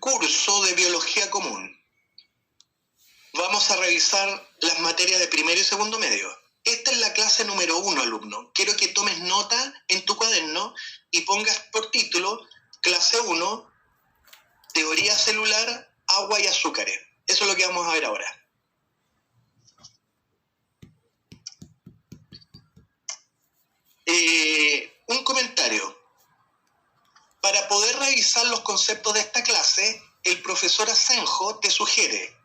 curso de biología común. Vamos a revisar las materias de primero y segundo medio. Esta es la clase número 1, alumno. Quiero que tomes nota en tu cuaderno y pongas por título clase 1, teoría celular, agua y azúcares. Eso es lo que vamos a ver ahora. Un comentario. Para poder revisar los conceptos de esta clase, el profesor Asenjo te sugiere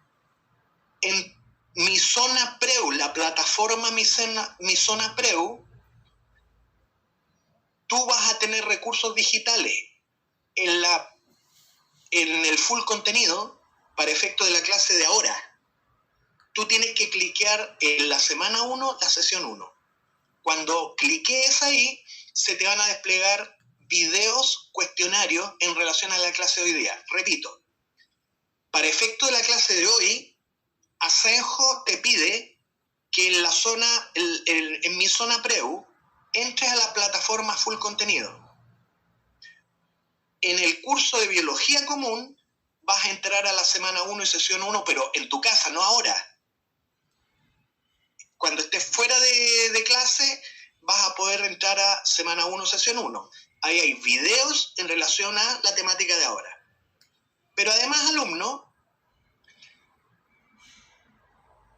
en Misonapreu, la plataforma Misonapreu, tú vas a tener recursos digitales en el full contenido para efecto de la clase de ahora. Tú tienes que cliquear en la semana 1, la sesión 1. Cuando cliques ahí, se te van a desplegar videos, cuestionarios en relación a la clase de hoy día. Repito, para efecto de la clase de hoy, Asenjo te pide que en la zona, en Misonapreu, entres a la plataforma full contenido. En el curso de biología común, vas a entrar a la semana 1 y sesión 1, pero en tu casa, no ahora. Cuando estés fuera de clase, vas a poder entrar a semana 1, sesión 1. Ahí hay videos en relación a la temática de ahora. Pero además, alumno,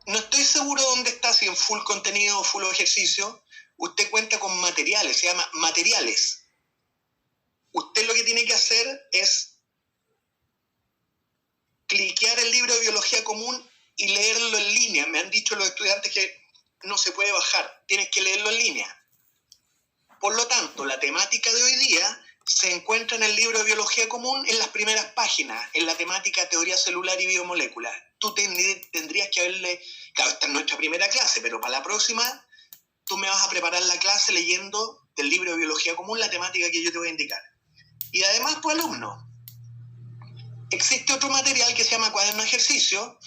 no estoy seguro dónde está, si en full contenido o full ejercicio. Usted cuenta con materiales, se llama materiales. Usted lo que tiene que hacer es cliquear el libro de biología común y leerlo en línea. Me han dicho los estudiantes que no se puede bajar, tienes que leerlo en línea. Por lo tanto, la temática de hoy día se encuentra en el libro de biología común en las primeras páginas, en la temática teoría celular y biomoléculas. Tú tendrías que haberle, claro, esta es nuestra primera clase, pero para la próxima tú me vas a preparar la clase leyendo del libro de biología común la temática que yo te voy a indicar. Y además, pues, alumno, existe otro material que se llama cuaderno de ejercicio.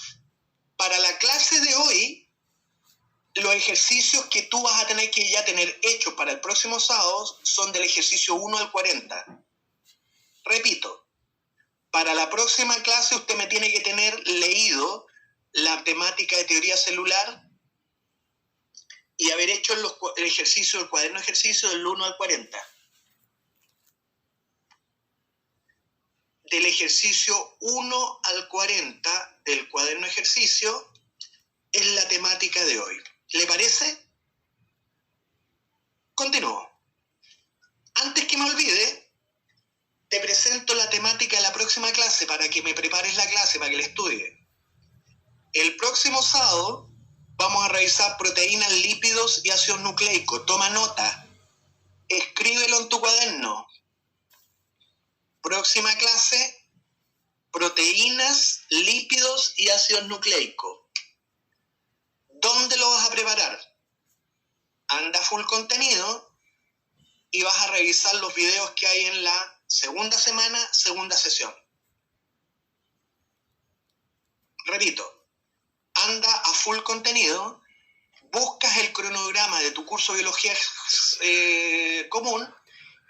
Para la clase de hoy, los ejercicios que tú vas a tener que ya tener hechos para el próximo sábado son del ejercicio 1 al 40. Repito, para la próxima clase usted me tiene que tener leído la temática de teoría celular y haber hecho el ejercicio del cuaderno de ejercicio del 1 al 40. Del ejercicio 1 al 40 del cuaderno de ejercicio es la temática de hoy. ¿Le parece? Continúo. Antes que me olvide, te presento la temática de la próxima clase para que me prepares la clase, para que la estudie. El próximo sábado vamos a revisar proteínas, lípidos y ácidos nucleicos. Toma nota. Escríbelo en tu cuaderno. Próxima clase, proteínas, lípidos y ácidos nucleicos. ¿Dónde lo vas a preparar? Anda full contenido y vas a revisar los videos que hay en la segunda semana, segunda sesión. Repito, anda a full contenido, buscas el cronograma de tu curso de biología común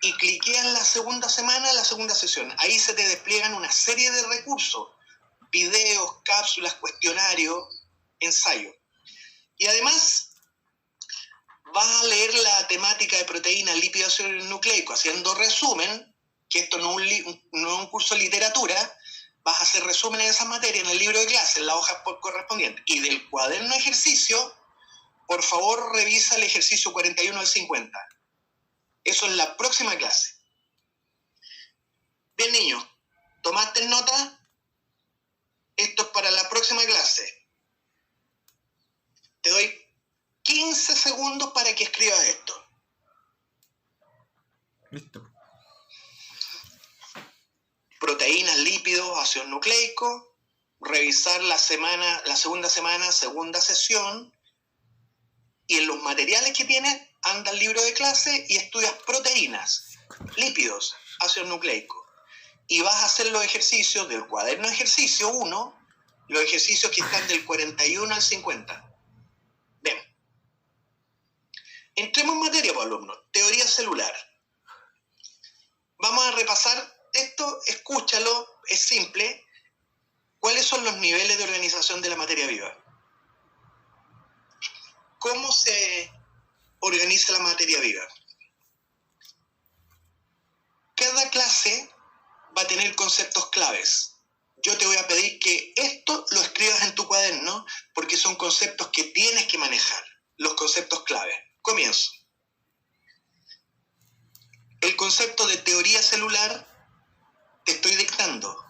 y cliqueas en la segunda semana, la segunda sesión. Ahí se te despliegan una serie de recursos, videos, cápsulas, cuestionarios, ensayos. Y además, vas a leer la temática de proteínas, lípidos y nucleicos, haciendo resumen, que esto no es un curso de literatura, vas a hacer resumen de esas materias en el libro de clase, en la hoja correspondiente. Y del cuaderno de ejercicio, por favor, revisa el ejercicio 41 al 50. Eso es la próxima clase. Bien, niños, ¿tomaste nota? Esto es para la próxima clase. Te doy 15 segundos para que escribas esto. Listo. Proteínas, lípidos, ácidos nucleicos. Revisar la segunda semana, segunda sesión. Y en los materiales que tienes, anda al libro de clase y estudias proteínas, lípidos, ácidos nucleicos. Y vas a hacer los ejercicios del cuaderno de ejercicio 1, los ejercicios que están del 41 al 50. Bien. Entremos en materia, pues, alumnos. Teoría celular. Vamos a repasar esto, escúchalo, es simple. ¿Cuáles son los niveles de organización de la materia viva? ¿Cómo se organiza la materia viva? Cada clase va a tener conceptos claves. Yo te voy a pedir que esto lo escribas en tu cuaderno porque son conceptos que tienes que manejar, los conceptos claves. Comienzo. El concepto de teoría celular te estoy dictando.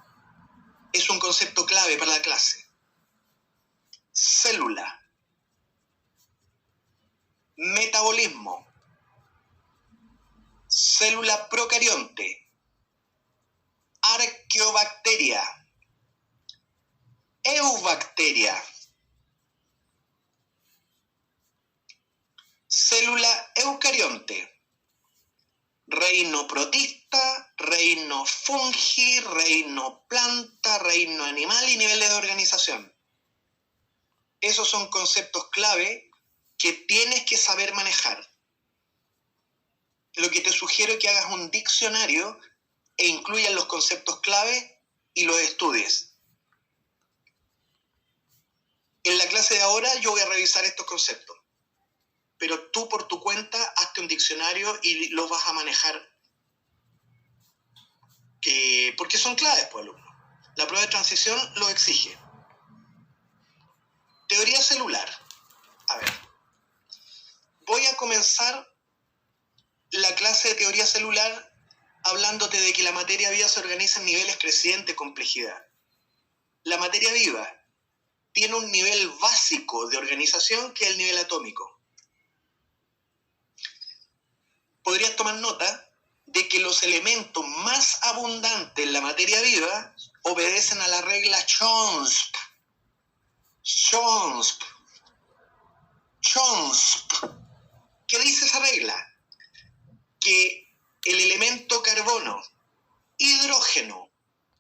Es un concepto clave para la clase. Célula. Metabolismo. Célula procarionte. Arqueobacteria. Eubacteria. Célula eucarionte. Reino protista, reino fungi, reino planta, reino animal y niveles de organización. Esos son conceptos clave que tienes que saber manejar. Lo que te sugiero es que hagas un diccionario e incluyas los conceptos clave y los estudies. En la clase de ahora yo voy a revisar estos conceptos, pero tú por tu cuenta hazte un diccionario y los vas a manejar, porque son claves, pues, alumno. La prueba de transición lo exige. Teoría celular. A ver, voy a comenzar la clase de teoría celular hablándote de que la materia viva se organiza en niveles crecientes de complejidad. La materia viva tiene un nivel básico de organización que es el nivel atómico. Podrías tomar nota de que los elementos más abundantes en la materia viva obedecen a la regla Chomsky. ¿Qué dice esa regla? Que el elemento carbono, hidrógeno,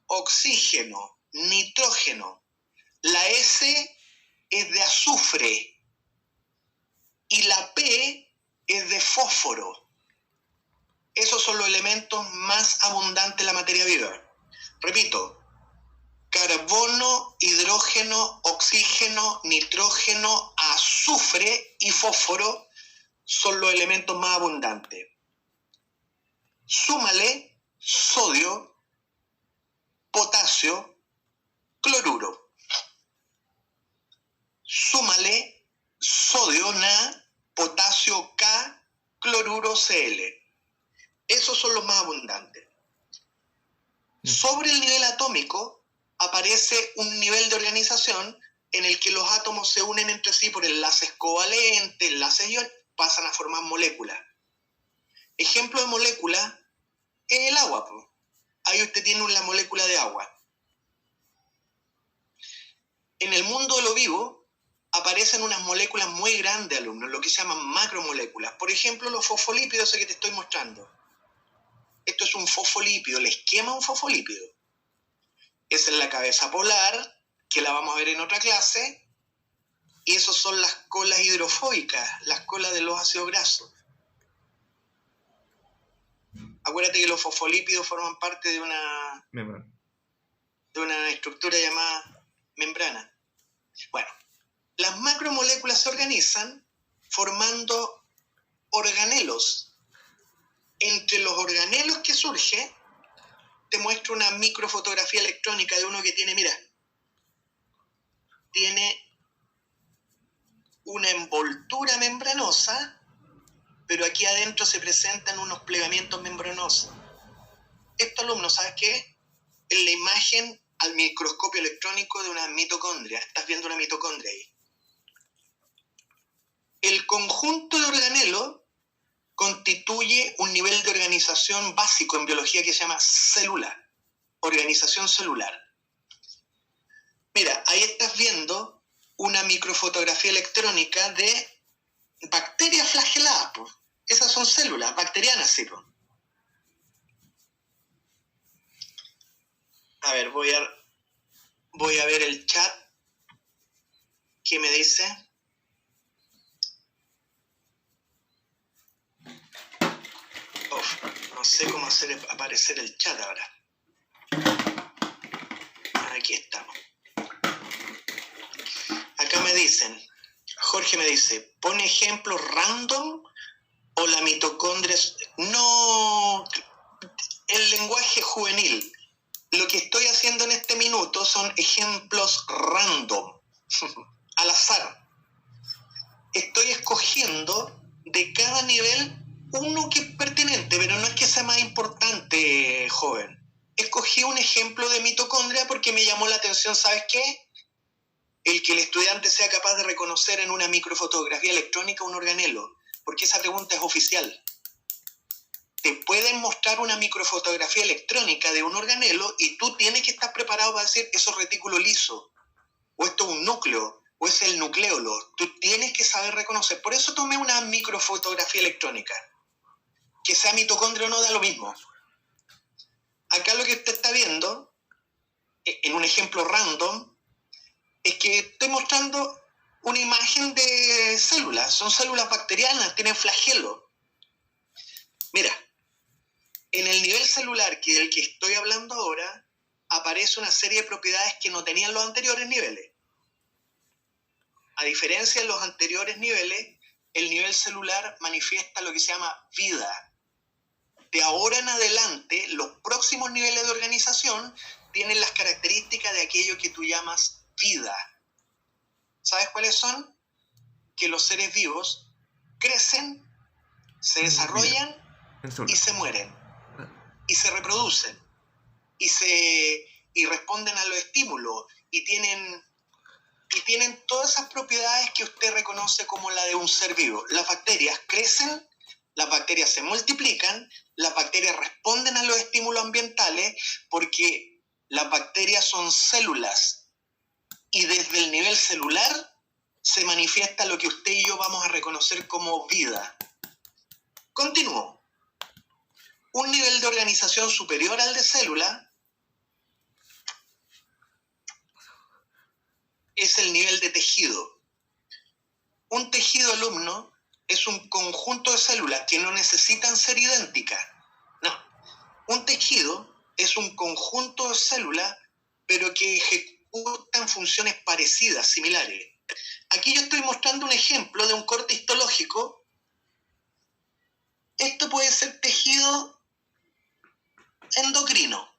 oxígeno, nitrógeno, la S es de azufre y la P es de fósforo. Esos son los elementos más abundantes en la materia viva. Repito, carbono, hidrógeno, oxígeno, nitrógeno, azufre y fósforo son los elementos más abundantes. Súmale sodio, potasio, cloruro. Súmale sodio Na, potasio K, cloruro Cl. Esos son los más abundantes. Sobre el nivel atómico aparece un nivel de organización en el que los átomos se unen entre sí por enlaces covalentes, enlaces ion, pasan a formar moléculas. Ejemplo de molécula es el agua. Ahí usted tiene la molécula de agua. En el mundo de lo vivo aparecen unas moléculas muy grandes, alumnos, lo que se llaman macromoléculas. Por ejemplo, los fosfolípidos, ese que te estoy mostrando. Esto es un fosfolípido, el esquema de un fosfolípido. Esa es la cabeza polar, que la vamos a ver en otra clase, y esos son las colas hidrofóbicas, las colas de los ácidos grasos. Acuérdate que los fosfolípidos forman parte de una estructura llamada membrana. Bueno, las macromoléculas se organizan formando organelos. Entre los organelos que surge, te muestro una microfotografía electrónica de uno que tiene, mira, tiene una envoltura membranosa, pero aquí adentro se presentan unos plegamientos membranosos. Esto, alumno, ¿sabes qué? En la imagen al microscopio electrónico de una mitocondria. Estás viendo una mitocondria ahí. El conjunto de organelos constituye un nivel de organización básico en biología que se llama célula, organización celular. Mira, ahí estás viendo una microfotografía electrónica de bacterias flageladas, pues. Esas son células bacterianas, sí, pues. A ver, voy a ver el chat. ¿Qué me dice? No sé cómo hacer aparecer el chat ahora. aquí estamos. Acá me dicen, Jorge me dice, ¿pone ejemplos random o la mitocondria? No, el lenguaje juvenil. Lo que estoy haciendo en este minuto son ejemplos random, al azar. Estoy escogiendo de cada nivel uno que es pertinente, pero no es que sea más importante, joven. Escogí un ejemplo de mitocondria porque me llamó la atención, ¿sabes qué? El que el estudiante sea capaz de reconocer en una microfotografía electrónica un organelo, porque esa pregunta es oficial. Te pueden mostrar una microfotografía electrónica de un organelo y tú tienes que estar preparado para decir, eso es retículo liso, o esto es un núcleo, o es el nucleolo. Tú tienes que saber reconocer. Por eso tomé una microfotografía electrónica. Que sea mitocondria o no da lo mismo. Acá lo que usted está viendo, en un ejemplo random, es que estoy mostrando una imagen de células. Son células bacterianas, tienen flagelo. Mira, en el nivel celular, que es el que estoy hablando ahora, aparece una serie de propiedades que no tenían los anteriores niveles. A diferencia de los anteriores niveles, el nivel celular manifiesta lo que se llama vida. De ahora en adelante, los próximos niveles de organización tienen las características de aquello que tú llamas vida. ¿Sabes cuáles son? Que los seres vivos crecen, se desarrollan y se mueren. Y se reproducen. Y responden a los estímulos. Y tienen todas esas propiedades que usted reconoce como la de un ser vivo. Las bacterias crecen, las bacterias se multiplican, las bacterias responden a los estímulos ambientales porque las bacterias son células y desde el nivel celular se manifiesta lo que usted y yo vamos a reconocer como vida. Continúo. Un nivel de organización superior al de célula es el nivel de tejido. Un tejido, alumno, es un conjunto de células que no necesitan ser idénticas. No. Un tejido es un conjunto de células, pero que ejecutan funciones parecidas, similares. Aquí yo estoy mostrando un ejemplo de un corte histológico. Esto puede ser tejido endocrino.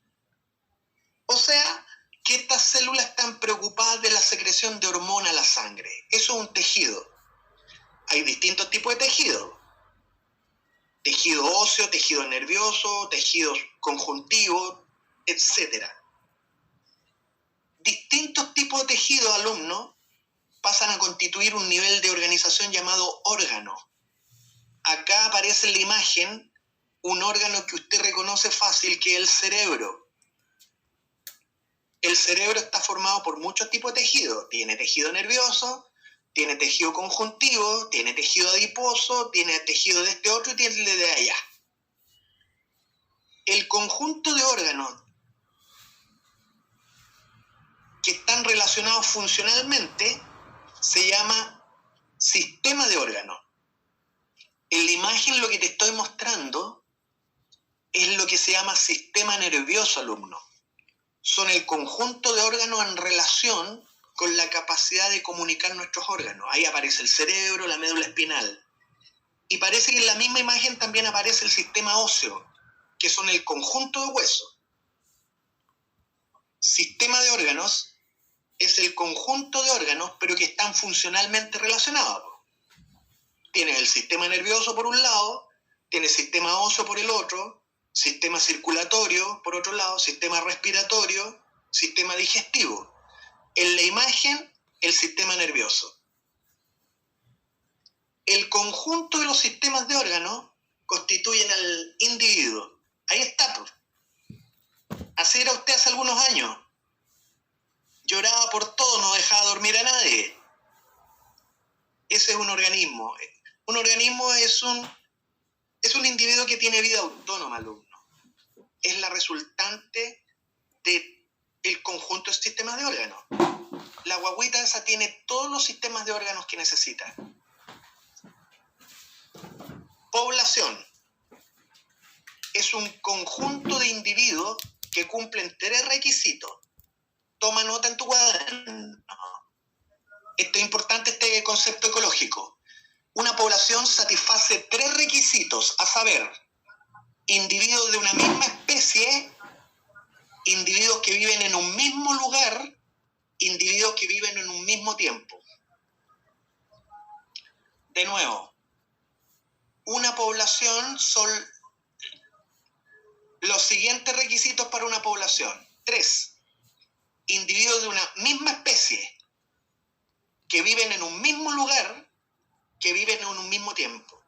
O sea, que estas células están preocupadas de la secreción de hormona a la sangre. Eso es un tejido. Hay distintos tipos de tejido. Tejido óseo, tejido nervioso, tejidos conjuntivos, etc. Distintos tipos de tejido, alumnos, pasan a constituir un nivel de organización llamado órgano. Acá aparece en la imagen un órgano que usted reconoce fácil, que es el cerebro. El cerebro está formado por muchos tipos de tejido. Tiene tejido nervioso, tiene tejido conjuntivo, tiene tejido adiposo, tiene tejido de este otro y tiene el de allá. El conjunto de órganos que están relacionados funcionalmente se llama sistema de órganos. En la imagen lo que te estoy mostrando es lo que se llama sistema nervioso, alumno. Son el conjunto de órganos en relación con la capacidad de comunicar nuestros órganos. Ahí aparece el cerebro, la médula espinal. Y parece que en la misma imagen también aparece el sistema óseo, que son el conjunto de huesos. Sistema de órganos es el conjunto de órganos, pero que están funcionalmente relacionados. Tienes el sistema nervioso por un lado, tienes el sistema óseo por el otro, sistema circulatorio por otro lado, sistema respiratorio, sistema digestivo. En la imagen, el sistema nervioso. El conjunto de los sistemas de órganos constituyen al individuo. Ahí está, pues. Así era usted hace algunos años. Lloraba por todo, no dejaba dormir a nadie. Ese es un organismo. Un organismo es un individuo que tiene vida autónoma, alumno. Es la resultante del conjunto de sistemas de órganos. La guagüita esa tiene todos los sistemas de órganos que necesita. Población. Es un conjunto de individuos que cumplen 3 requisitos. toma nota en tu cuaderno. Esto es importante, este concepto ecológico. Una población satisface 3 requisitos, a saber, individuos de una misma especie, individuos que viven en un mismo lugar, individuos que viven en un mismo tiempo. De nuevo, una población son los siguientes requisitos para una población. 3, individuos de una misma especie, que viven en un mismo lugar, que viven en un mismo tiempo.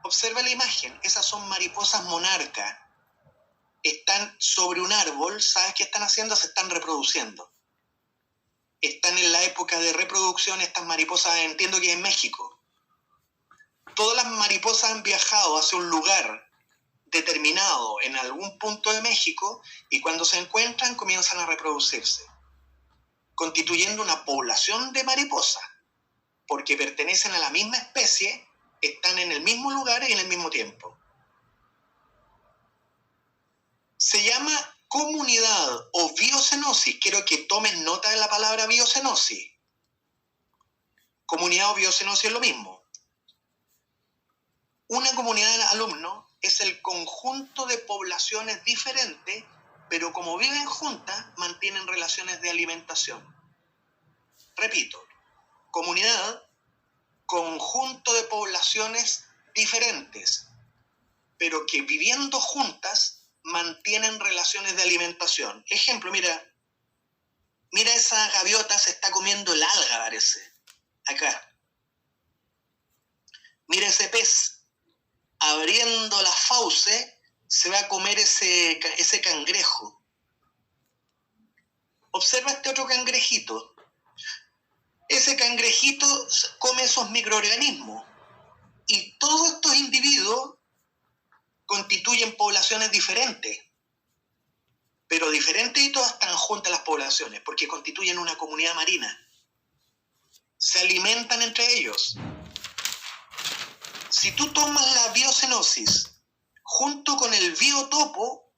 Observa la imagen, esas son mariposas monarcas. Están sobre un árbol, ¿sabes qué están haciendo? Se están reproduciendo. Están en la época de reproducción estas mariposas, entiendo que en México. Todas las mariposas han viajado hacia un lugar determinado en algún punto de México y cuando se encuentran comienzan a reproducirse, constituyendo una población de mariposas, porque pertenecen a la misma especie, están en el mismo lugar y en el mismo tiempo. Se llama comunidad o biocenosis. Quiero que tomen nota de la palabra biocenosis. Comunidad o biocenosis es lo mismo. Una comunidad de alumnos es el conjunto de poblaciones diferentes, pero como viven juntas, mantienen relaciones de alimentación. Repito, comunidad, conjunto de poblaciones diferentes, pero que viviendo juntas mantienen relaciones de alimentación. Ejemplo, mira esa gaviota, se está comiendo el alga, parece. Acá. Mira ese pez, abriendo la fauce, se va a comer ese cangrejo. Observa este otro cangrejito. Ese cangrejito come esos microorganismos. Y todos estos individuos constituyen poblaciones diferentes. Pero diferentes y todas están juntas las poblaciones, porque constituyen una comunidad marina. Se alimentan entre ellos. Si tú tomas la biocenosis junto con el biotopo,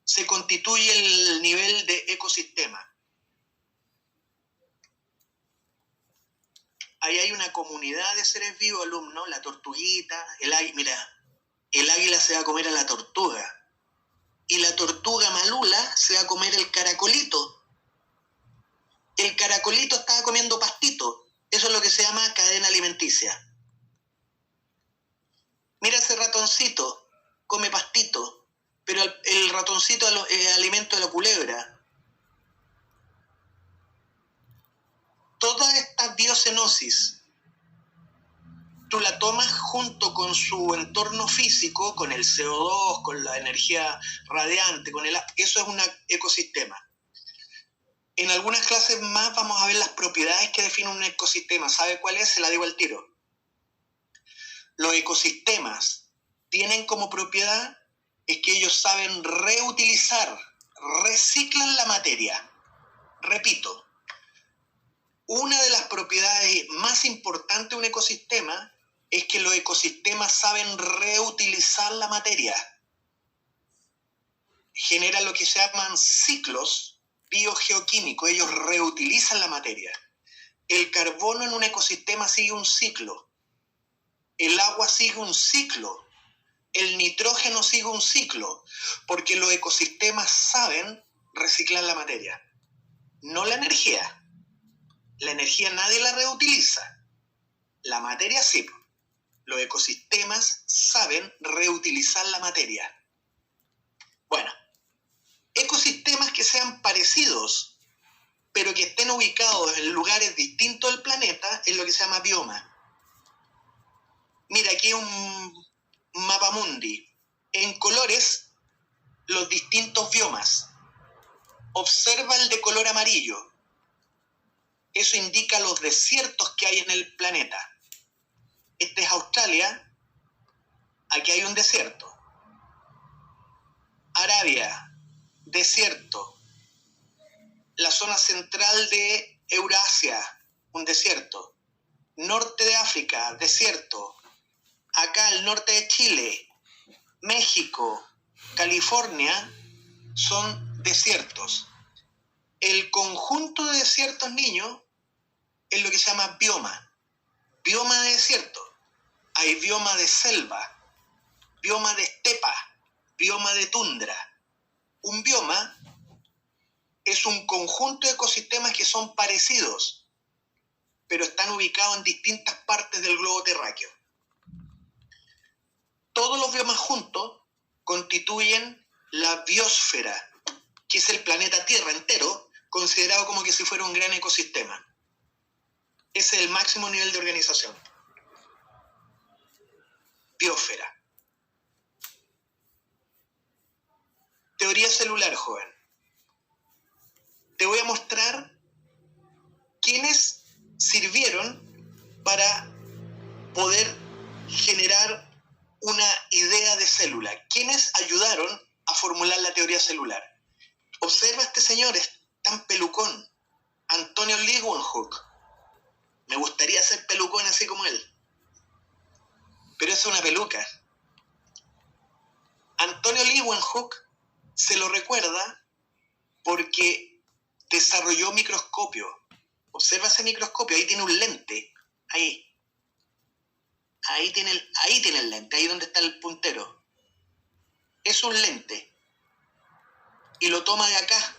se constituye el nivel de ecosistema. Ahí hay una comunidad de seres vivos, alumnos, la tortuguita, el águila. Mira, el águila se va a comer a la tortuga. Y la tortuga malula se va a comer el caracolito. El caracolito estaba comiendo pastito. Eso es lo que se llama cadena alimenticia. Mira ese ratoncito, come pastito, pero el ratoncito es alimento de la culebra. Toda esta biocenosis, tú la tomas junto con su entorno físico, con el CO2, con la energía radiante, eso es un ecosistema. En algunas clases más vamos a ver las propiedades que definen un ecosistema. ¿Sabe cuál es? Se la digo al tiro. Los ecosistemas tienen como propiedad es que ellos saben reutilizar, reciclan la materia. Repito, una de las propiedades más importantes de un ecosistema es que los ecosistemas saben reutilizar la materia. Generan lo que se llaman ciclos biogeoquímicos, ellos reutilizan la materia. El carbono en un ecosistema sigue un ciclo. El agua sigue un ciclo, el nitrógeno sigue un ciclo, porque los ecosistemas saben reciclar la materia, no la energía. La energía nadie la reutiliza, la materia sí. Los ecosistemas saben reutilizar la materia. Bueno, ecosistemas que sean parecidos, pero que estén ubicados en lugares distintos del planeta, es lo que se llama bioma. Mira, aquí un mapamundi. En colores, los distintos biomas. Observa el de color amarillo. Eso indica los desiertos que hay en el planeta. Este es Australia. Aquí hay un desierto. Arabia, desierto. La zona central de Eurasia, un desierto. Norte de África, desierto. Acá el norte de Chile, México, California, son desiertos. El conjunto de ciertos niños es lo que se llama bioma. Bioma de desierto. Hay bioma de selva, bioma de estepa, bioma de tundra. Un bioma es un conjunto de ecosistemas que son parecidos, pero están ubicados en distintas partes del globo terráqueo. Todos los biomas juntos constituyen la biosfera, que es el planeta Tierra entero, considerado como que si fuera un gran ecosistema. Ese es el máximo nivel de organización. Biosfera. Teoría celular, joven. Te voy a mostrar quiénes sirvieron para poder generar una idea de célula. ¿Quiénes ayudaron a formular la teoría celular? Observa a este señor, es tan pelucón. Antonio Leeuwenhoek. Me gustaría ser pelucón así como él. Pero es una peluca. Antonio Leeuwenhoek se lo recuerda porque desarrolló microscopio. Observa ese microscopio, ahí tiene un lente. Ahí tiene el lente, ahí donde está el puntero. Es un lente. Y lo toma de acá.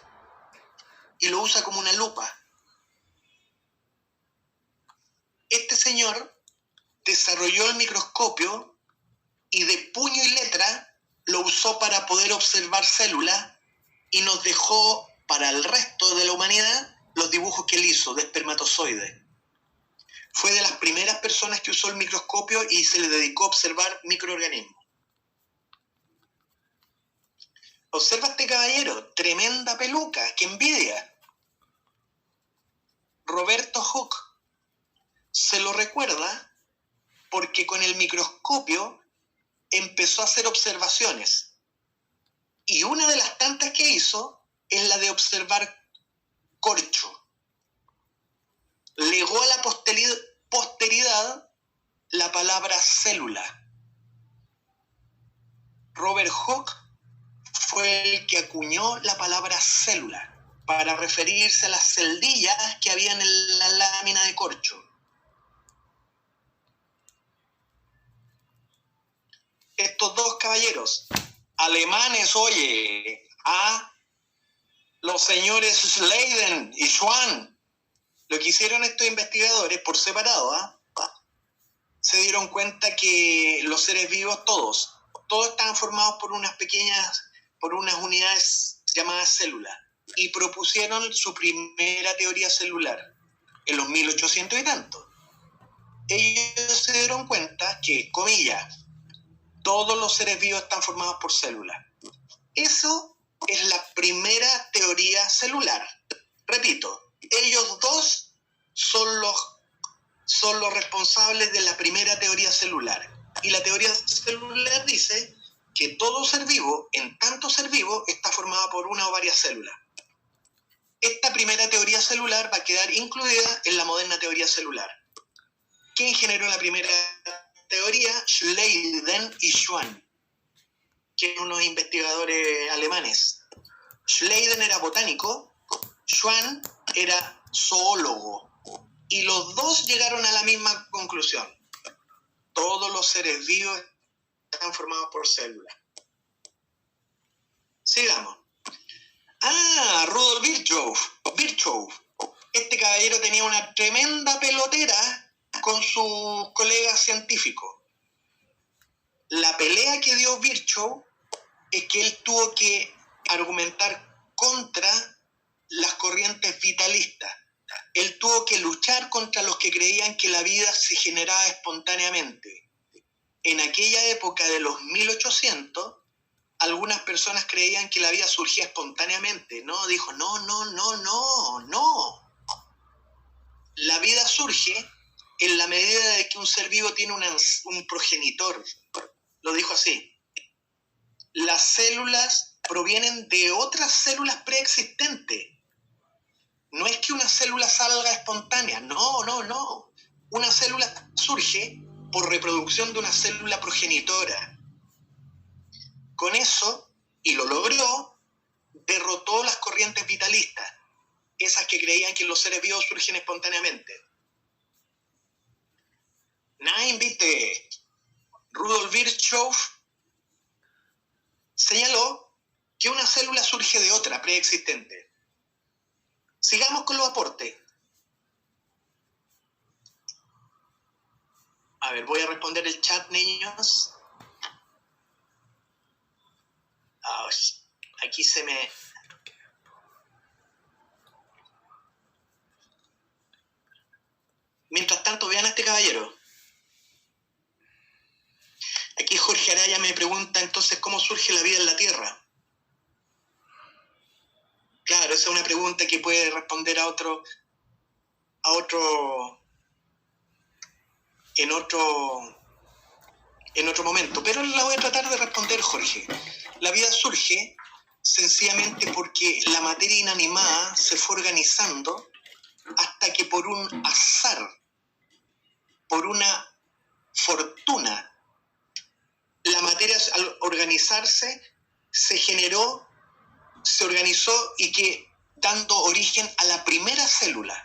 Y lo usa como una lupa. Este señor desarrolló el microscopio y de puño y letra lo usó para poder observar células y nos dejó para el resto de la humanidad los dibujos que él hizo de espermatozoides. Fue de las primeras personas que usó el microscopio y se le dedicó a observar microorganismos. Observa a este caballero, tremenda peluca, qué envidia. Roberto Hooke se lo recuerda porque con el microscopio empezó a hacer observaciones. Y una de las tantas que hizo es la de observar corcho. Legó a la posteridad la palabra célula. Robert Hooke fue el que acuñó la palabra célula para referirse a las celdillas que habían en la lámina de corcho. Estos dos caballeros alemanes, oye, los señores Schleiden y Schwann, lo que hicieron estos investigadores por separado, se dieron cuenta que los seres vivos, todos estaban formados por unas unidades llamadas células, y propusieron su primera teoría celular en los 1800 y tanto. Ellos se dieron cuenta que, comillas, todos los seres vivos están formados por células. Eso es la primera teoría celular. Repito, ellos dos son los responsables de la primera teoría celular. Y la teoría celular dice que todo ser vivo, en tanto ser vivo, está formado por una o varias células. Esta primera teoría celular va a quedar incluida en la moderna teoría celular. ¿Quién generó la primera teoría? Schleiden y Schwann, que eran unos investigadores alemanes. Schleiden era botánico, Schwann era zoólogo, y los dos llegaron a la misma conclusión. Todos los seres vivos están formados por células. Sigamos. Rudolf Virchow. Este caballero tenía una tremenda pelotera con sus colegas científicos. La pelea que dio Virchow es que él tuvo que argumentar contra las corrientes vitalistas. Él tuvo que luchar contra los que creían que la vida se generaba espontáneamente. En aquella época de los 1800, algunas personas creían que la vida surgía espontáneamente. No, dijo, no. La vida surge en la medida de que un ser vivo tiene un progenitor. Lo dijo así. Las células provienen de otras células preexistentes. No es que una célula salga espontánea, no. Una célula surge por reproducción de una célula progenitora. Con eso, y lo logró, derrotó las corrientes vitalistas. esas que creían que los seres vivos surgen espontáneamente. Nein, bitte. Rudolf Virchow señaló que una célula surge de otra preexistente. Sigamos con los aportes. A ver, voy a responder el chat, niños. Aquí se me... Mientras tanto, vean a este caballero. Aquí Jorge Araya me pregunta entonces cómo surge la vida en la Tierra. Claro, esa es una pregunta que puede responder en otro momento, pero la voy a tratar de responder, Jorge. La vida surge sencillamente porque la materia inanimada se fue organizando hasta que por un azar, por una fortuna, la materia al organizarse se organizó y que dando origen a la primera célula.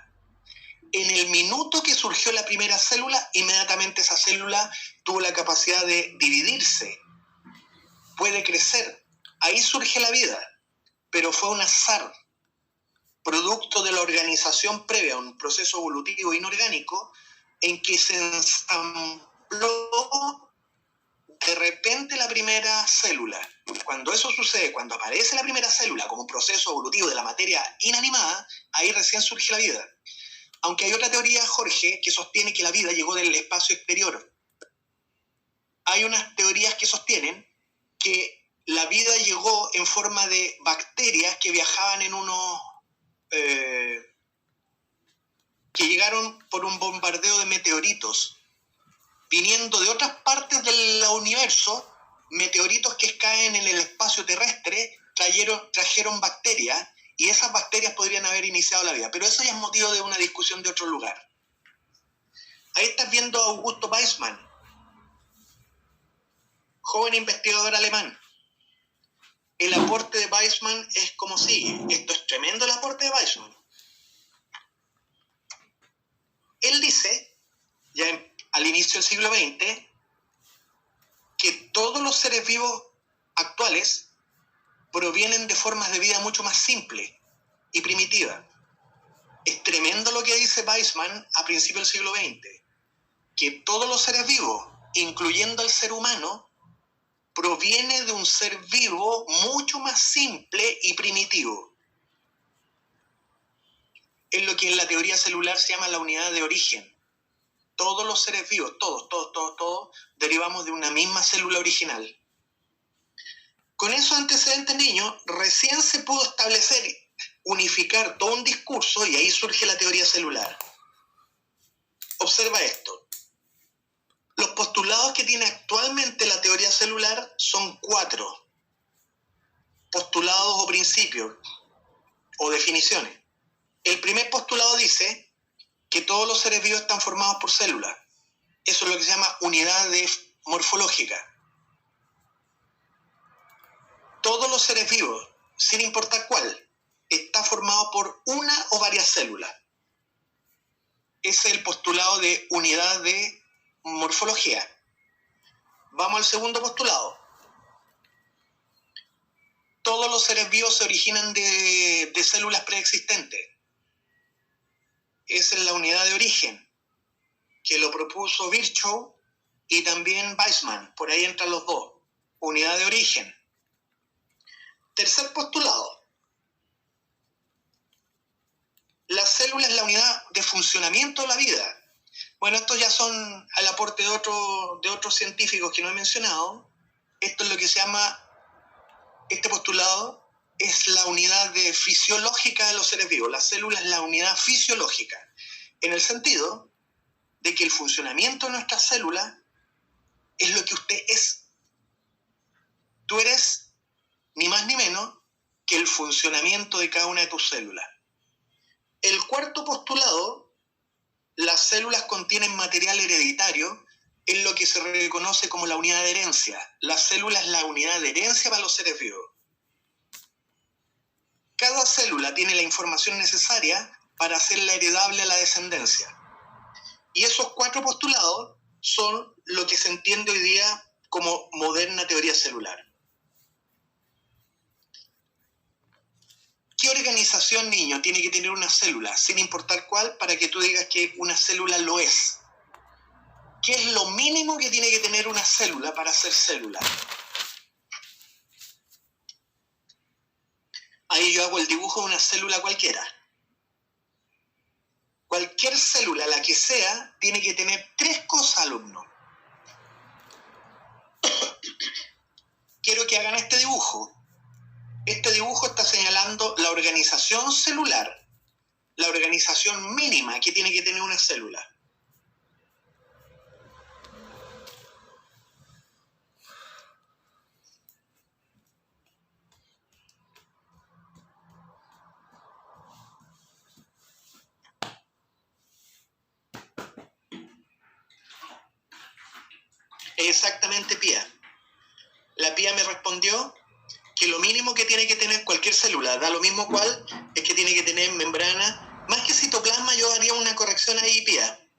En el minuto que surgió la primera célula, inmediatamente esa célula tuvo la capacidad de dividirse, puede crecer. Ahí surge la vida, pero fue un azar, producto de la organización previa, un proceso evolutivo inorgánico, en que se ensambló de repente la primera célula. Cuando eso sucede, cuando aparece la primera célula como un proceso evolutivo de la materia inanimada, ahí recién surge la vida. Aunque hay otra teoría, Jorge, que sostiene que la vida llegó del espacio exterior. Hay unas teorías que sostienen que la vida llegó en forma de bacterias que viajaban en que llegaron por un bombardeo de meteoritos, viniendo de otras partes del universo, meteoritos que caen en el espacio terrestre, trajeron bacterias, y esas bacterias podrían haber iniciado la vida. Pero eso ya es motivo de una discusión de otro lugar. Ahí estás viendo a Augusto Weismann, joven investigador alemán. El aporte de Weismann es como sigue. Esto es tremendo, el aporte de Weismann. Él dice, ya al inicio del siglo XX, que todos los seres vivos actuales provienen de formas de vida mucho más simples y primitivas. Es tremendo lo que dice Weismann a principios del siglo XX, que todos los seres vivos, incluyendo el ser humano, proviene de un ser vivo mucho más simple y primitivo. Es lo que en la teoría celular se llama la unidad de origen. Todos los seres vivos, todos, derivamos de una misma célula original. Con esos antecedentes, niños, recién se pudo establecer, unificar todo un discurso, y ahí surge la teoría celular. Observa esto. Los postulados que tiene actualmente la teoría celular son 4 postulados o principios o definiciones. El primer postulado dice que todos los seres vivos están formados por células. Eso es lo que se llama unidad morfológica. Todos los seres vivos, sin importar cuál, está formado por una o varias células. Ese es el postulado de unidad de morfología. Vamos al segundo postulado. Todos los seres vivos se originan de células preexistentes. Esa es la unidad de origen, que lo propuso Virchow y también Weismann. Por ahí entran los dos. Unidad de origen. Tercer postulado. La célula es la unidad de funcionamiento de la vida. Bueno, estos ya son al aporte de otros científicos que no he mencionado. Esto es lo que se llama, este postulado es la unidad fisiológica de los seres vivos. La célula es la unidad fisiológica, en el sentido de que el funcionamiento de nuestra célula es lo que usted es. Tú eres ni más ni menos que el funcionamiento de cada una de tus células. El cuarto postulado, las células contienen material hereditario, es lo que se reconoce como la unidad de herencia. La célula es la unidad de herencia para los seres vivos. Cada célula tiene la información necesaria para hacerla heredable a la descendencia. Y esos 4 postulados son lo que se entiende hoy día como moderna teoría celular. ¿Qué organización, niño, tiene que tener una célula, sin importar cuál, para que tú digas que una célula lo es? ¿Qué es lo mínimo que tiene que tener una célula para ser célula? Ahí yo hago el dibujo de una célula cualquiera. Cualquier célula, la que sea, tiene que tener 3 cosas, alumno. Quiero que hagan este dibujo. Este dibujo está señalando la organización celular, la organización mínima que tiene que tener una célula. Exactamente, Pía. La Pía me respondió que lo mínimo que tiene que tener cualquier célula, da lo mismo cuál, es que tiene que tener membrana. Más que citoplasma, yo haría una corrección ahí, Pía.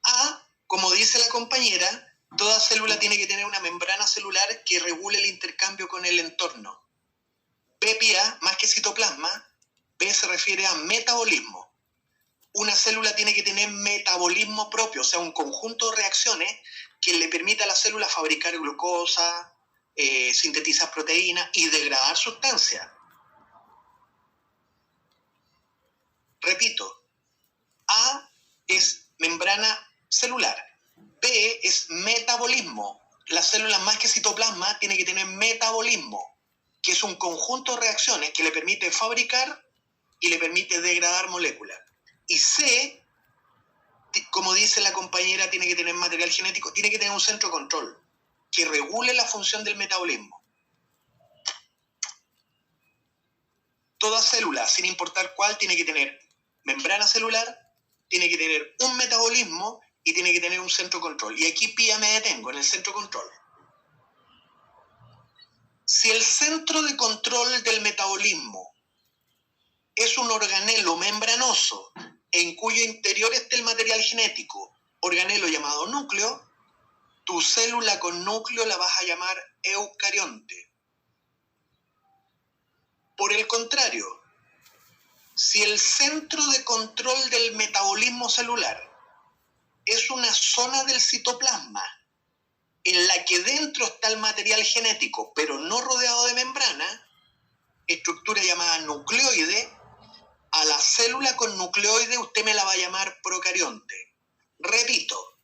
A, como dice la compañera, toda célula tiene que tener una membrana celular que regule el intercambio con el entorno. B, Pía, más que citoplasma, B se refiere a metabolismo. Una célula tiene que tener metabolismo propio, o sea, un conjunto de reacciones que le permita a la célula fabricar glucosa, sintetizar proteínas y degradar sustancias. Repito, A es membrana celular, B es metabolismo. La célula más que citoplasma tiene que tener metabolismo, que es un conjunto de reacciones que le permite fabricar y le permite degradar moléculas. Y C, como dice la compañera, tiene que tener material genético, tiene que tener un centro de control que regule la función del metabolismo. Toda célula, sin importar cuál, tiene que tener membrana celular, tiene que tener un metabolismo y tiene que tener un centro de control. Y aquí, Pía, me detengo en el centro de control. Si el centro de control del metabolismo es un organelo membranoso en cuyo interior esté el material genético, organelo llamado núcleo, tu célula con núcleo la vas a llamar eucarionte. Por el contrario, si el centro de control del metabolismo celular es una zona del citoplasma en la que dentro está el material genético, pero no rodeado de membrana, estructura llamada nucleoide, a la célula con nucleoide usted me la va a llamar procarionte. Repito,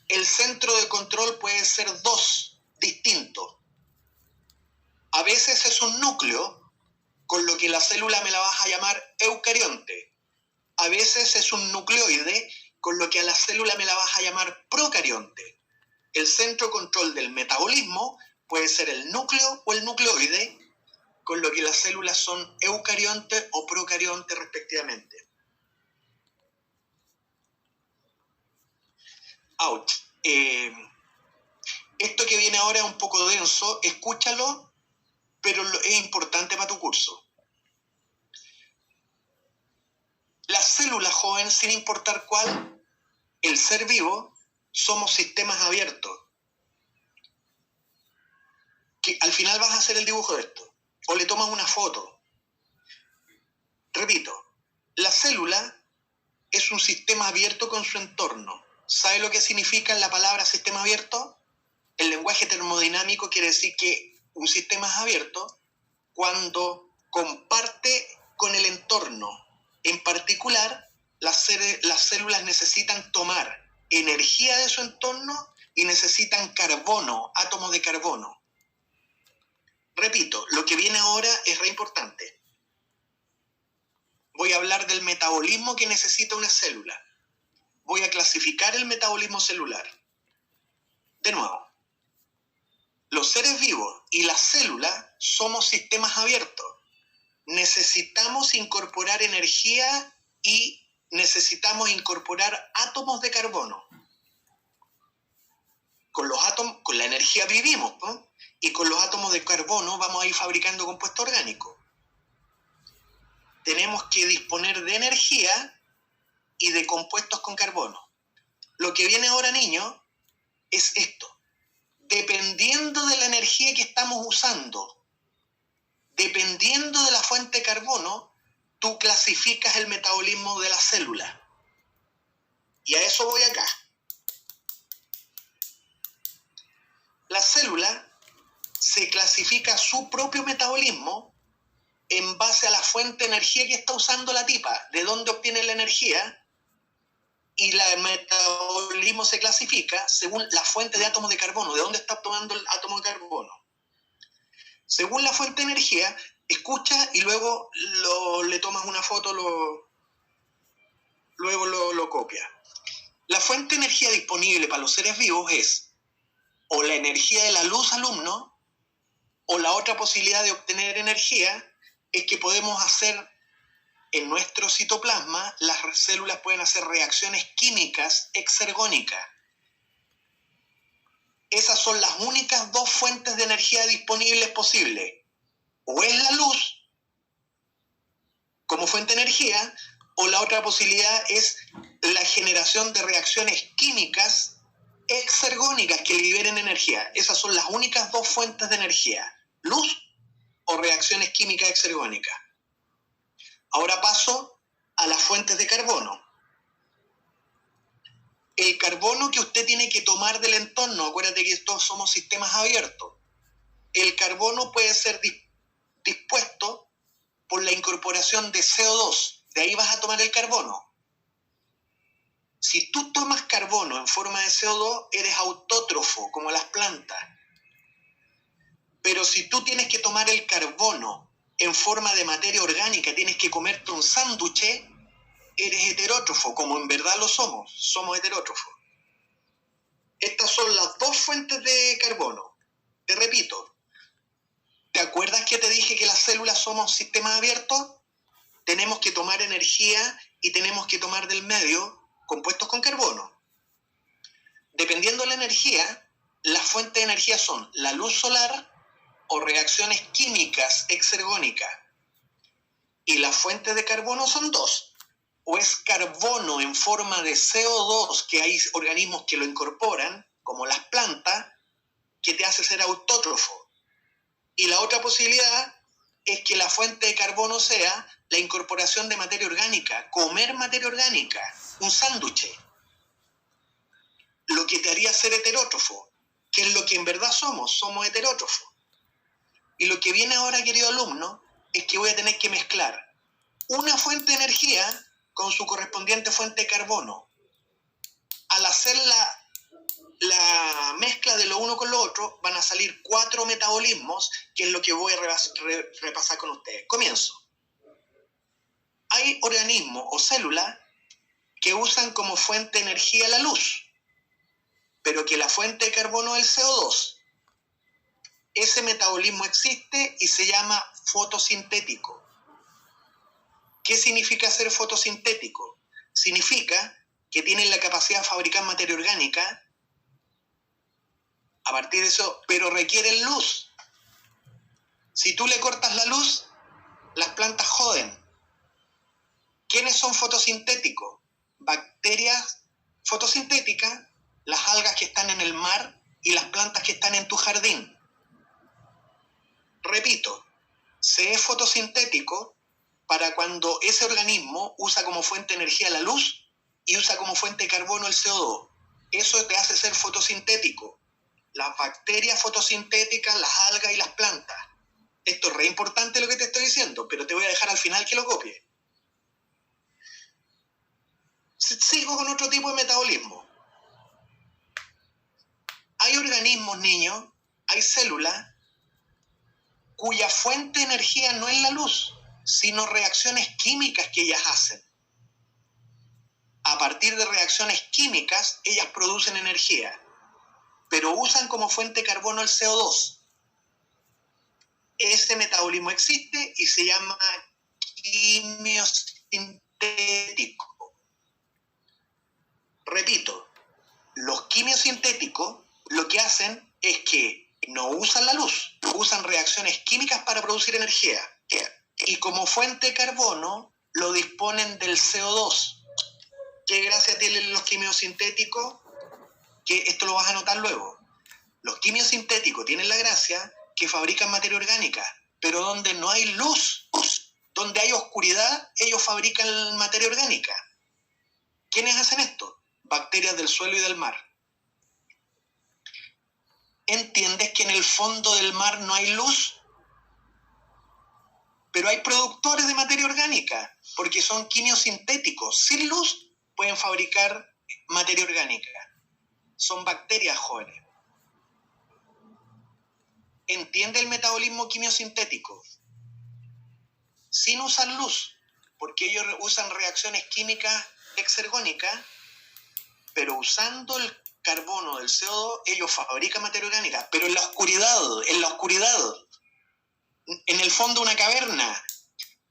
el centro de control puede ser 2 distintos. A veces es un núcleo, con lo que la célula me la vas a llamar eucarionte. A veces es un nucleoide, con lo que a la célula me la vas a llamar procarionte. El centro de control del metabolismo puede ser el núcleo o el nucleoide, con lo que las células son eucarionte o procarionte respectivamente. Ouch. Esto que viene ahora es un poco denso, escúchalo, pero es importante para tu curso. Las células, joven, sin importar cuál, el ser vivo, somos sistemas abiertos. Que al final vas a hacer el dibujo de esto, o le tomas una foto. Repito, la célula es un sistema abierto con su entorno. ¿Sabe lo que significa la palabra sistema abierto? El lenguaje termodinámico quiere decir que un sistema es abierto cuando comparte con el entorno. En particular, las células necesitan tomar energía de su entorno y necesitan carbono, átomos de carbono. Repito, lo que viene ahora es re importante. Voy a hablar del metabolismo que necesita una célula. Voy a clasificar el metabolismo celular. De nuevo, los seres vivos y las células somos sistemas abiertos. Necesitamos incorporar energía y necesitamos incorporar átomos de carbono. Con los átomos, con la energía vivimos, ¿no? y con los átomos de carbono vamos a ir fabricando compuesto orgánico. Tenemos que disponer de energía y de compuestos con carbono. Lo que viene ahora, niños, es esto. Dependiendo de la energía que estamos usando, dependiendo de la fuente de carbono, tú clasificas el metabolismo de la célula. Y a eso voy acá. La célula se clasifica su propio metabolismo en base a la fuente de energía que está usando la tipa, de dónde obtiene la energía, y el metabolismo se clasifica según la fuente de átomos de carbono, de dónde está tomando el átomo de carbono. Según la fuente de energía, escucha y luego le tomas una foto, luego lo copia. La fuente de energía disponible para los seres vivos es o la energía de la luz, alumno, o la otra posibilidad de obtener energía es que podemos hacer en nuestro citoplasma, las células pueden hacer reacciones químicas exergónicas. Esas son las únicas dos fuentes de energía disponibles posibles. O es la luz como fuente de energía, o la otra posibilidad es la generación de reacciones químicas exergónicas que liberen energía. Esas son las únicas dos fuentes de energía, luz o reacciones químicas exergónicas. Ahora paso a las fuentes de carbono. El carbono que usted tiene que tomar del entorno, acuérdate que todos somos sistemas abiertos, el carbono puede ser dispuesto por la incorporación de CO2, de ahí vas a tomar el carbono. Si tú tomas carbono en forma de CO2, eres autótrofo, como las plantas. Pero si tú tienes que tomar el carbono en forma de materia orgánica, tienes que comerte un sándwich, eres heterótrofo, como en verdad lo somos heterótrofos. Estas son las dos fuentes de carbono. Te repito, ¿te acuerdas que te dije que las células somos sistemas abiertos? Tenemos que tomar energía y tenemos que tomar del medio compuestos con carbono. Dependiendo de la energía, las fuentes de energía son la luz solar o reacciones químicas exergónicas. Y las fuentes de carbono son dos. O es carbono en forma de CO2, que hay organismos que lo incorporan, como las plantas, que te hace ser autótrofo. Y la otra posibilidad es que la fuente de carbono sea la incorporación de materia orgánica, comer materia orgánica, un sándwich. Lo que te haría ser heterótrofo, que es lo que en verdad somos heterótrofos. Y lo que viene ahora, querido alumno, es que voy a tener que mezclar una fuente de energía con su correspondiente fuente de carbono. Al hacer la mezcla de lo uno con lo otro, van a salir 4 metabolismos, que es lo que voy a repasar con ustedes. Comienzo. Hay organismos o células que usan como fuente de energía la luz, pero que la fuente de carbono es el CO2. Ese metabolismo existe y se llama fotosintético. ¿Qué significa ser fotosintético? Significa que tienen la capacidad de fabricar materia orgánica a partir de eso, pero requieren luz. Si tú le cortas la luz, las plantas joden. ¿Quiénes son fotosintéticos? Bacterias fotosintéticas, las algas que están en el mar y las plantas que están en tu jardín. Repito, se es fotosintético para cuando ese organismo usa como fuente de energía la luz y usa como fuente de carbono el CO2. Eso te hace ser fotosintético. Las bacterias fotosintéticas, las algas y las plantas. Esto es re importante lo que te estoy diciendo, pero te voy a dejar al final que lo copie. Sigo con otro tipo de metabolismo. Hay organismos, niños, hay células cuya fuente de energía no es la luz, sino reacciones químicas que ellas hacen. A partir de reacciones químicas, ellas producen energía, pero usan como fuente de carbono el CO2. Ese metabolismo existe y se llama quimiosintético. Repito, los quimiosintéticos lo que hacen es que no usan la luz, usan reacciones químicas para producir energía. Y como fuente de carbono lo disponen del CO2. ¿Qué gracia tienen los quimiosintéticos? Que esto lo vas a notar luego. Los quimiosintéticos tienen la gracia que fabrican materia orgánica, pero donde no hay luz, donde hay oscuridad, ellos fabrican materia orgánica. ¿Quiénes hacen esto? Bacterias del suelo y del mar. ¿Entiendes que en el fondo del mar no hay luz? Pero hay productores de materia orgánica, porque son quimiosintéticos. Sin luz pueden fabricar materia orgánica. Son bacterias jóvenes. ¿Entiende el metabolismo quimiosintético? Sin usar luz, porque ellos usan reacciones químicas exergónicas, pero usando el carbono del CO2, ellos fabrican materia orgánica, pero en la oscuridad, en el fondo de una caverna,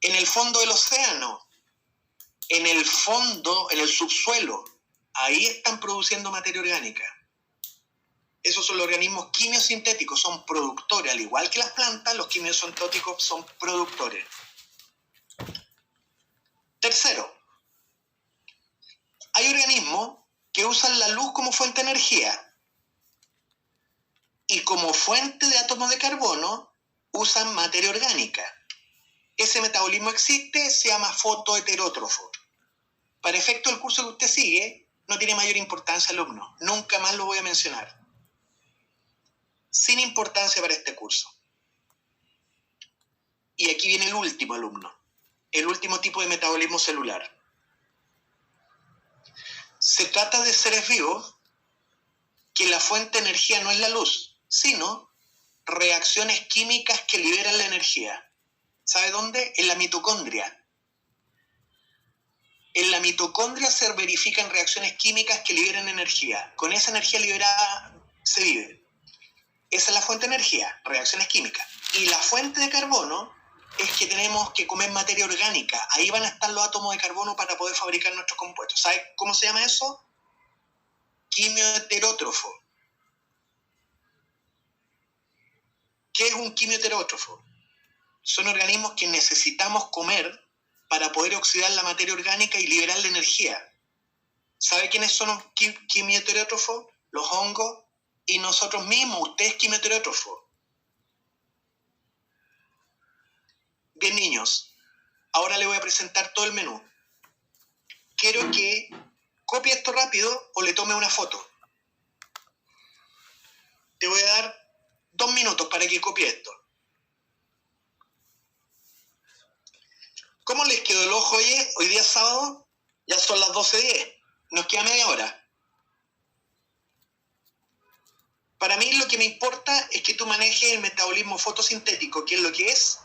en el fondo del océano, en el fondo, en el subsuelo, ahí están produciendo materia orgánica. Esos son los organismos quimiosintéticos, son productores, al igual que las plantas, los quimiosintéticos son productores. Tercero, hay organismos que usan la luz como fuente de energía y como fuente de átomos de carbono usan materia orgánica. Ese metabolismo existe, se llama fotoheterótrofo. Para efecto del curso que usted sigue, no tiene mayor importancia, alumno. Nunca más lo voy a mencionar. Sin importancia para este curso. Y aquí viene el último, alumno. El último tipo de metabolismo celular. Se trata de seres vivos que la fuente de energía no es la luz, sino reacciones químicas que liberan la energía. ¿Sabe dónde? En la mitocondria. En la mitocondria se verifican reacciones químicas que liberan energía. Con esa energía liberada se vive. Esa es la fuente de energía, reacciones químicas. Y la fuente de carbono es que tenemos que comer materia orgánica. Ahí van a estar los átomos de carbono para poder fabricar nuestros compuestos. ¿Sabe cómo se llama eso? Quimioheterótrofo. ¿Qué es un quimioheterótrofo? Son organismos que necesitamos comer para poder oxidar la materia orgánica y liberar la energía. ¿Sabe quiénes son los quimioheterótrofos? Los hongos y nosotros mismos. Usted es quimioheterótrofo. Bien, niños, ahora le voy a presentar todo el menú. Quiero que copie esto rápido o le tome una foto. Te voy a dar 2 minutos para que copie esto. ¿Cómo les quedó el ojo hoy? Hoy día es sábado, ya son las 12:10. Nos queda media hora. Para mí lo que me importa es que tú manejes el metabolismo fotosintético, que es lo que es.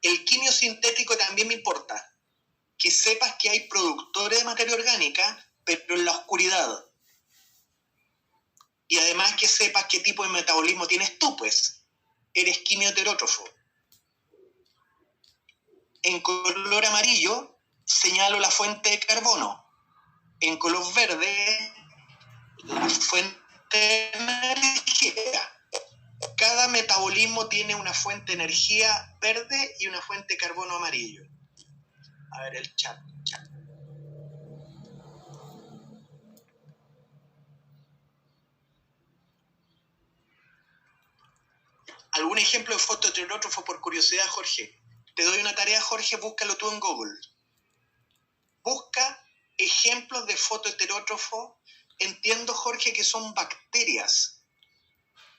El quimiosintético también me importa. Que sepas que hay productores de materia orgánica, pero en la oscuridad. Y además que sepas qué tipo de metabolismo tienes tú, pues. Eres quimioheterótrofo. En color amarillo señalo la fuente de carbono. En color verde, la fuente de energía. Cada metabolismo tiene una fuente de energía verde y una fuente de carbono amarillo. A ver el chat. ¿Algún ejemplo de fotoheterótrofo por curiosidad, Jorge? Te doy una tarea, Jorge, búscalo tú en Google. Busca ejemplos de fotoheterótrofo. Entiendo, Jorge, que son bacterias.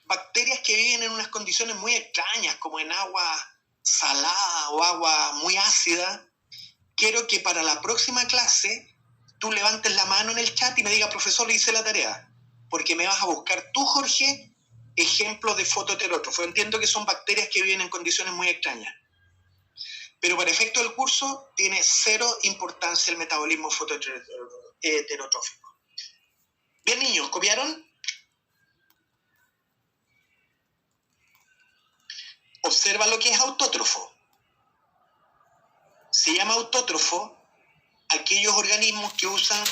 Bacterias que viven en unas condiciones muy extrañas, como en agua salada o agua muy ácida. Quiero que para la próxima clase tú levantes la mano en el chat y me digas, profesor, hice la tarea. Porque me vas a buscar tú, Jorge, ejemplos de fotoheterótrofo. Entiendo que son bacterias que viven en condiciones muy extrañas. Pero para efecto del curso tiene 0 importancia el metabolismo fotoheterotrófico. Bien, niños, ¿copiaron? Observa lo que es autótrofo. Se llama autótrofo aquellos organismos que usan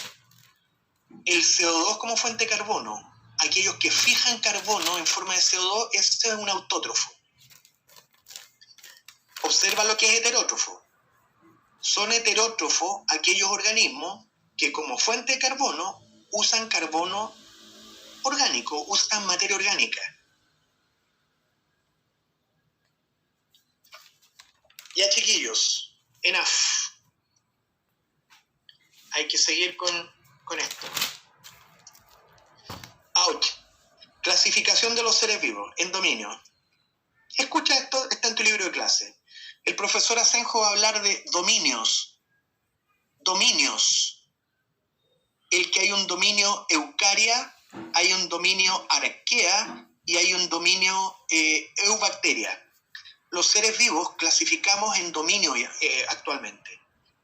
el CO2 como fuente de carbono, aquellos que fijan carbono en forma de CO2, ese es un autótrofo. Observa lo que es heterótrofo. Son heterótrofos aquellos organismos que como fuente de carbono usan carbono orgánico, usan materia orgánica. Ya, chiquillos, enough. Hay que seguir con esto. Ouch. Clasificación de los seres vivos en dominio. Escucha esto, está en tu libro de clase. El profesor Asenjo va a hablar de dominios. Dominios. El que hay un dominio eucaria, hay un dominio arquea y hay un dominio eubacteria. Los seres vivos clasificamos en dominio actualmente.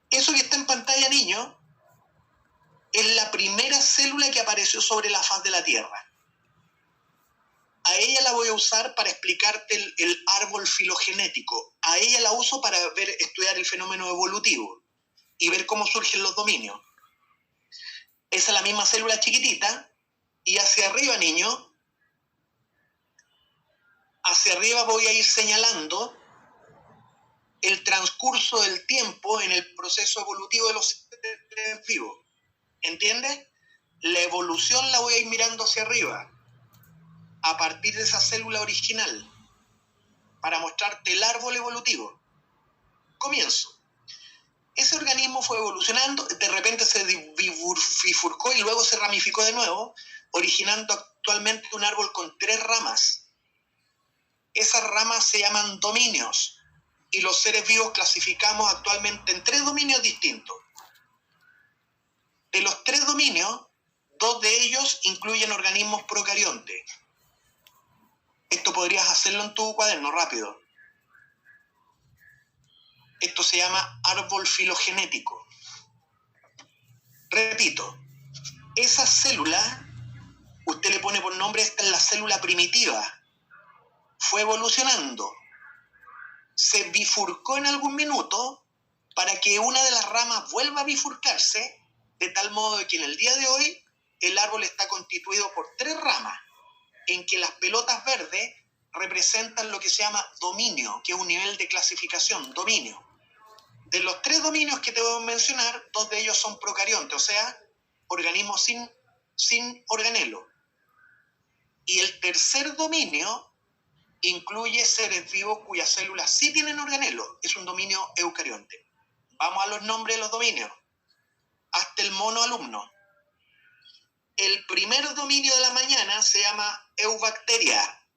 Eso que está en pantalla, niño, es la primera célula que apareció sobre la faz de la Tierra. A ella la voy a usar para explicarte el árbol filogenético. A ella la uso para estudiar el fenómeno evolutivo y ver cómo surgen los dominios. Esa es la misma célula chiquitita y hacia arriba, niño, hacia arriba voy a ir señalando el transcurso del tiempo en el proceso evolutivo de los seres vivos. ¿Entiendes? La evolución la voy a ir mirando hacia arriba, a partir de esa célula original, para mostrarte el árbol evolutivo. Comienzo. Ese organismo fue evolucionando, de repente se bifurcó y luego se ramificó de nuevo, originando actualmente un árbol con 3 ramas. Esas ramas se llaman dominios, y los seres vivos clasificamos actualmente en 3 dominios distintos. De los 3 dominios, 2 de ellos incluyen organismos procariontes. Esto podrías hacerlo en tu cuaderno rápido. Esto se llama árbol filogenético. Repito, esa célula, usted le pone por nombre, esta es la célula primitiva. Fue evolucionando. Se bifurcó en algún minuto para que una de las ramas vuelva a bifurcarse, de tal modo que en el día de hoy el árbol está constituido por 3 ramas, en que las pelotas verdes representan lo que se llama dominio, que es un nivel de clasificación, dominio. De los 3 dominios que te voy a mencionar, 2 de ellos son procariontes, o sea, organismos sin organelo. Y el tercer dominio incluye seres vivos cuyas células sí tienen organelo, es un dominio eucarionte. Vamos a los nombres de los dominios. Hasta el mono alumno. El primer dominio de la mañana se llama eubacteria.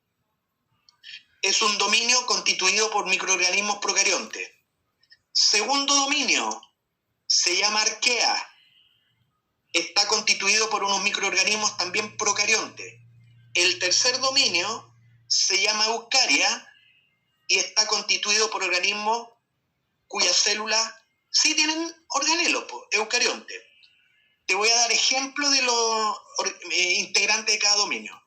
Es un dominio constituido por microorganismos procariontes. Segundo dominio se llama arquea. Está constituido por unos microorganismos también procariontes. El tercer dominio se llama eucaria y está constituido por organismos cuyas células sí tienen organelos, eucariontes. Te voy a dar ejemplos de los integrantes de cada dominio.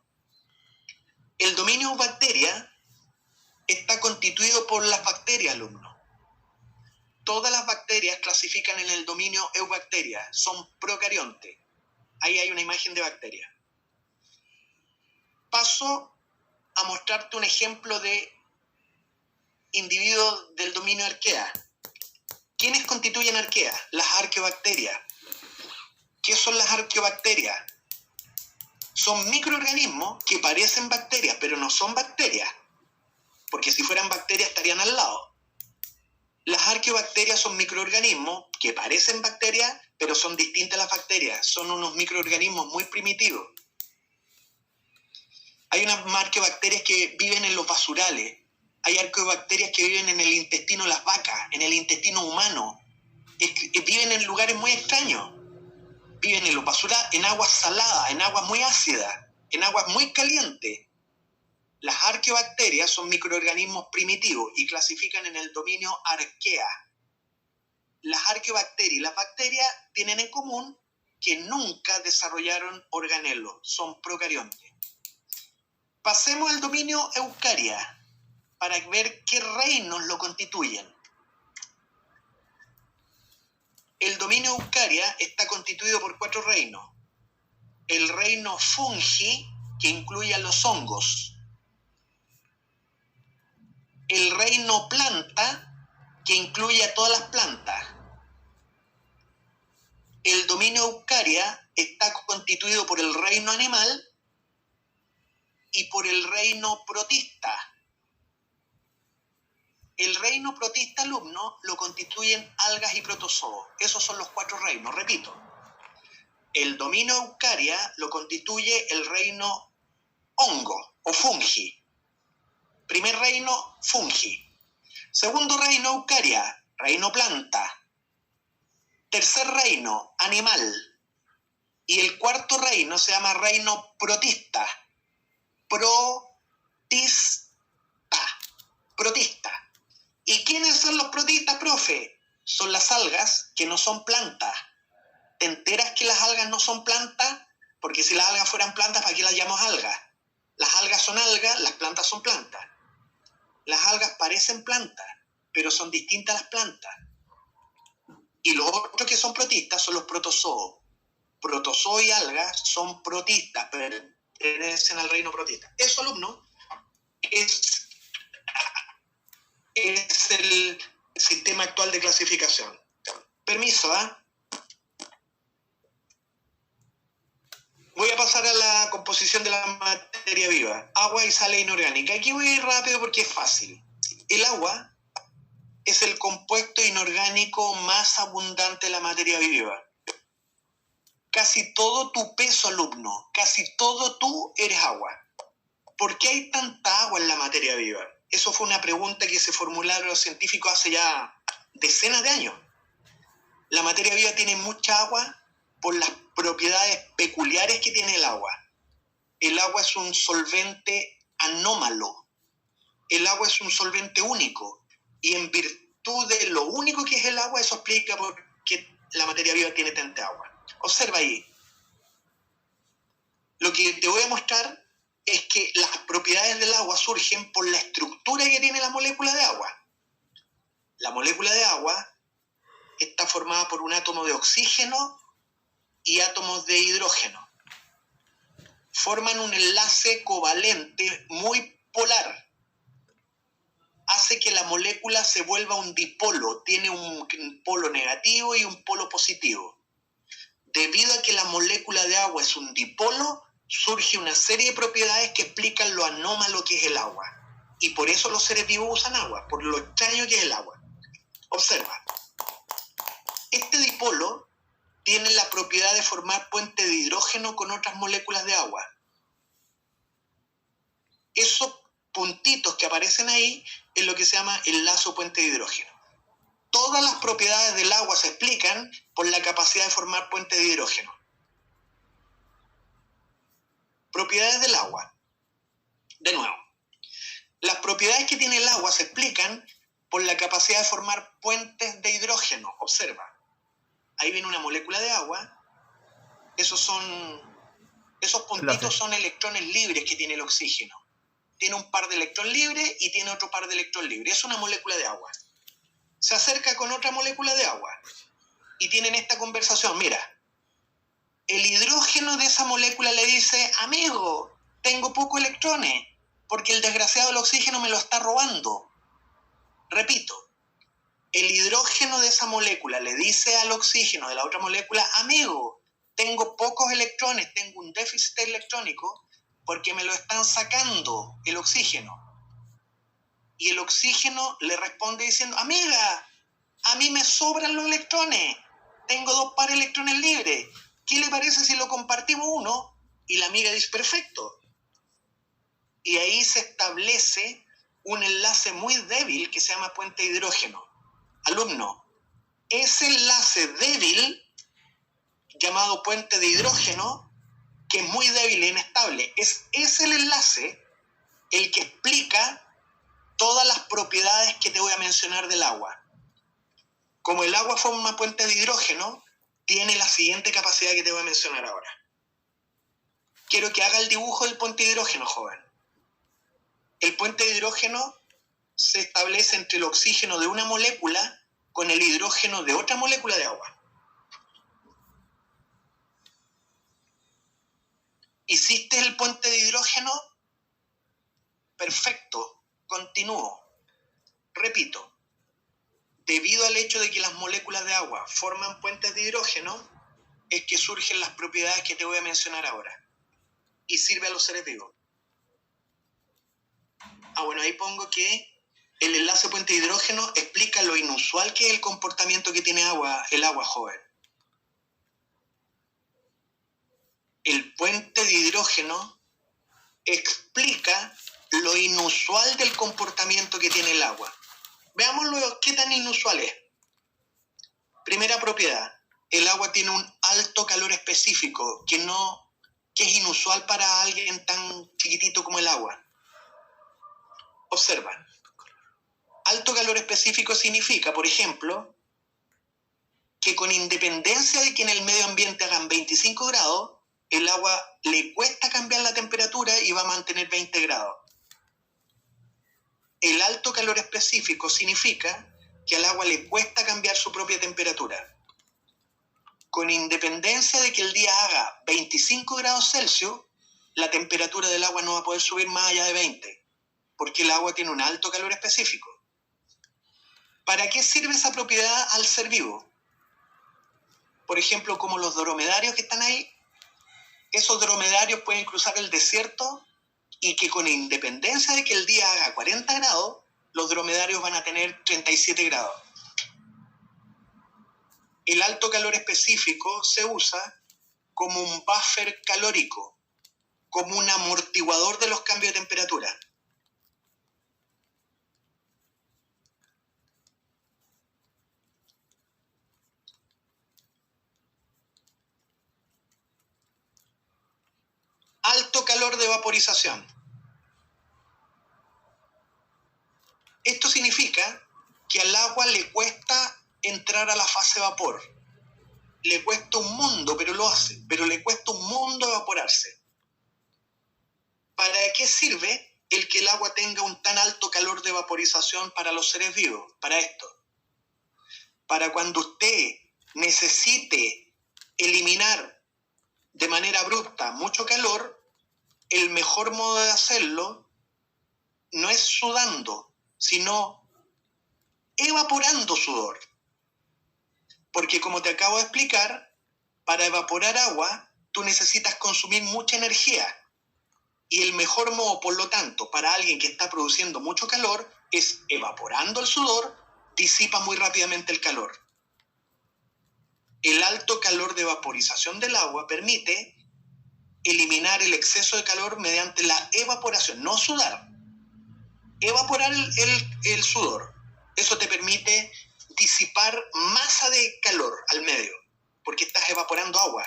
El dominio eubacteria está constituido por las bacterias, alumnos. Todas las bacterias clasifican en el dominio eubacteria, son procariontes. Ahí hay una imagen de bacteria. Paso a mostrarte un ejemplo de individuo del dominio arquea. ¿Quiénes constituyen arquea? Las arqueobacterias. ¿Qué son las arqueobacterias? Son microorganismos que parecen bacterias, pero no son bacterias, porque si fueran bacterias estarían al lado. Las arqueobacterias son microorganismos que parecen bacterias, pero son distintas a las bacterias. Son unos microorganismos muy primitivos. Hay unas arqueobacterias que viven en los basurales. Hay arqueobacterias que viven en el intestino de las vacas, en el intestino humano. Viven en lugares muy extraños. Viven en los basurales, en aguas saladas, en aguas muy ácidas, en aguas muy calientes. Las arqueobacterias son microorganismos primitivos y clasifican en el dominio arquea. Las arqueobacterias y las bacterias tienen en común que nunca desarrollaron organelos, son procariontes. Pasemos al dominio eucaria para ver qué reinos lo constituyen. El dominio eucaria está constituido por 4 reinos. El reino fungi, que incluye a los hongos, el reino planta, que incluye a todas las plantas. El dominio Eukarya está constituido por el reino animal y por el reino protista. El reino protista, alumno, lo constituyen algas y protozoos. Esos son los 4 reinos, repito. El dominio Eukarya lo constituye el reino hongo o fungi. Primer reino, fungi. Segundo reino, Eukarya, reino planta. Tercer reino, animal. Y el cuarto reino se llama reino protista. Protista. ¿Y quiénes son los protistas, profe? Son las algas que no son plantas. ¿Te enteras que las algas no son plantas? Porque si las algas fueran plantas, ¿para qué las llamamos algas? Las algas son algas, las plantas son plantas. Las algas parecen plantas, pero son distintas a las plantas. Y los otros que son protistas son los protozoos. Protozoos y algas son protistas, pertenecen al reino protista. Eso, alumno, es el sistema actual de clasificación. Permiso, ¿ah? Voy a pasar a la composición de la materia viva. Agua y sales inorgánica. Aquí voy a ir rápido porque es fácil. El agua es el compuesto inorgánico más abundante de la materia viva. Casi todo tu peso, alumno, casi todo tú eres agua. ¿Por qué hay tanta agua en la materia viva? Eso fue una pregunta que se formularon los científicos hace ya decenas de años. La materia viva tiene mucha agua por las propiedades peculiares que tiene el agua. El agua es un solvente anómalo. El agua es un solvente único. Y en virtud de lo único que es el agua, eso explica por qué la materia viva tiene tanta agua. Observa ahí. Lo que te voy a mostrar es que las propiedades del agua surgen por la estructura que tiene la molécula de agua. La molécula de agua está formada por un átomo de oxígeno y átomos de hidrógeno. Forman un enlace covalente muy polar. Hace que la molécula se vuelva un dipolo, tiene un polo negativo y un polo positivo. Debido a que la molécula de agua es un dipolo, surge una serie de propiedades que explican lo anómalo que es el agua. Y por eso los seres vivos usan agua, por lo extraño que es el agua. Observa. Este dipolo tiene la propiedad de formar puente de hidrógeno con otras moléculas de agua. Esos puntitos que aparecen ahí es lo que se llama el lazo puente de hidrógeno. Todas las propiedades del agua se explican por la capacidad de formar puente de hidrógeno. Propiedades del agua. De nuevo, las propiedades que tiene el agua se explican por la capacidad de formar puentes de hidrógeno. Observa. Ahí viene una molécula de agua. Esos puntitos son electrones libres que tiene el oxígeno. Tiene un par de electrones libres y tiene otro par de electrones libres. Es una molécula de agua. Se acerca con otra molécula de agua y tienen esta conversación. Mira, el hidrógeno de esa molécula le dice: amigo, tengo pocos electrones porque el desgraciado del oxígeno me lo está robando. Repito, el hidrógeno de esa molécula le dice al oxígeno de la otra molécula: amigo, tengo pocos electrones, tengo un déficit electrónico porque me lo están sacando el oxígeno. Y el oxígeno le responde diciendo: amiga, a mí me sobran los electrones, tengo 2 pares de electrones libres, ¿qué le parece si lo compartimos uno? Y la amiga dice: perfecto. Y ahí se establece un enlace muy débil que se llama puente de hidrógeno. Alumno, ese enlace débil, llamado puente de hidrógeno, que es muy débil e inestable, es el enlace el que explica todas las propiedades que te voy a mencionar del agua. Como el agua forma puente de hidrógeno, tiene la siguiente capacidad que te voy a mencionar ahora. Quiero que haga el dibujo del puente de hidrógeno, joven. El puente de hidrógeno se establece entre el oxígeno de una molécula con el hidrógeno de otra molécula de agua. ¿Hiciste el puente de hidrógeno? Perfecto, continúo. Repito, debido al hecho de que las moléculas de agua forman puentes de hidrógeno, es que surgen las propiedades que te voy a mencionar ahora. Y sirve a los seres vivos. Bueno, ahí pongo que el enlace puente de hidrógeno explica lo inusual que es el comportamiento que tiene el agua joven. El puente de hidrógeno explica lo inusual del comportamiento que tiene el agua. Veamos luego qué tan inusual es. Primera propiedad, el agua tiene un alto calor específico que es inusual para alguien tan chiquitito como el agua. Observa, alto calor específico significa, por ejemplo, que con independencia de que en el medio ambiente hagan 25 grados, el agua le cuesta cambiar la temperatura y va a mantener 20 grados. El alto calor específico significa que al agua le cuesta cambiar su propia temperatura. Con independencia de que el día haga 25 grados Celsius, la temperatura del agua no va a poder subir más allá de 20, porque el agua tiene un alto calor específico. ¿Para qué sirve esa propiedad al ser vivo? Por ejemplo, como los dromedarios que están ahí, esos dromedarios pueden cruzar el desierto y que con independencia de que el día haga 40 grados, los dromedarios van a tener 37 grados. El alto calor específico se usa como un buffer calórico, como un amortiguador de los cambios de temperatura. Alto calor de vaporización. Esto significa que al agua le cuesta entrar a la fase vapor. Le cuesta un mundo, pero lo hace. Pero le cuesta un mundo evaporarse. ¿Para qué sirve el que el agua tenga un tan alto calor de vaporización para los seres vivos? Para esto. Para cuando usted necesite eliminar de manera abrupta mucho calor, el mejor modo de hacerlo no es sudando, sino evaporando sudor. Porque como te acabo de explicar, para evaporar agua, tú necesitas consumir mucha energía. Y el mejor modo, por lo tanto, para alguien que está produciendo mucho calor, es evaporando el sudor, disipa muy rápidamente el calor. El alto calor de vaporización del agua permite eliminar el exceso de calor mediante la evaporación, no sudar. Evaporar el sudor. Eso te permite disipar masa de calor al medio, porque estás evaporando agua.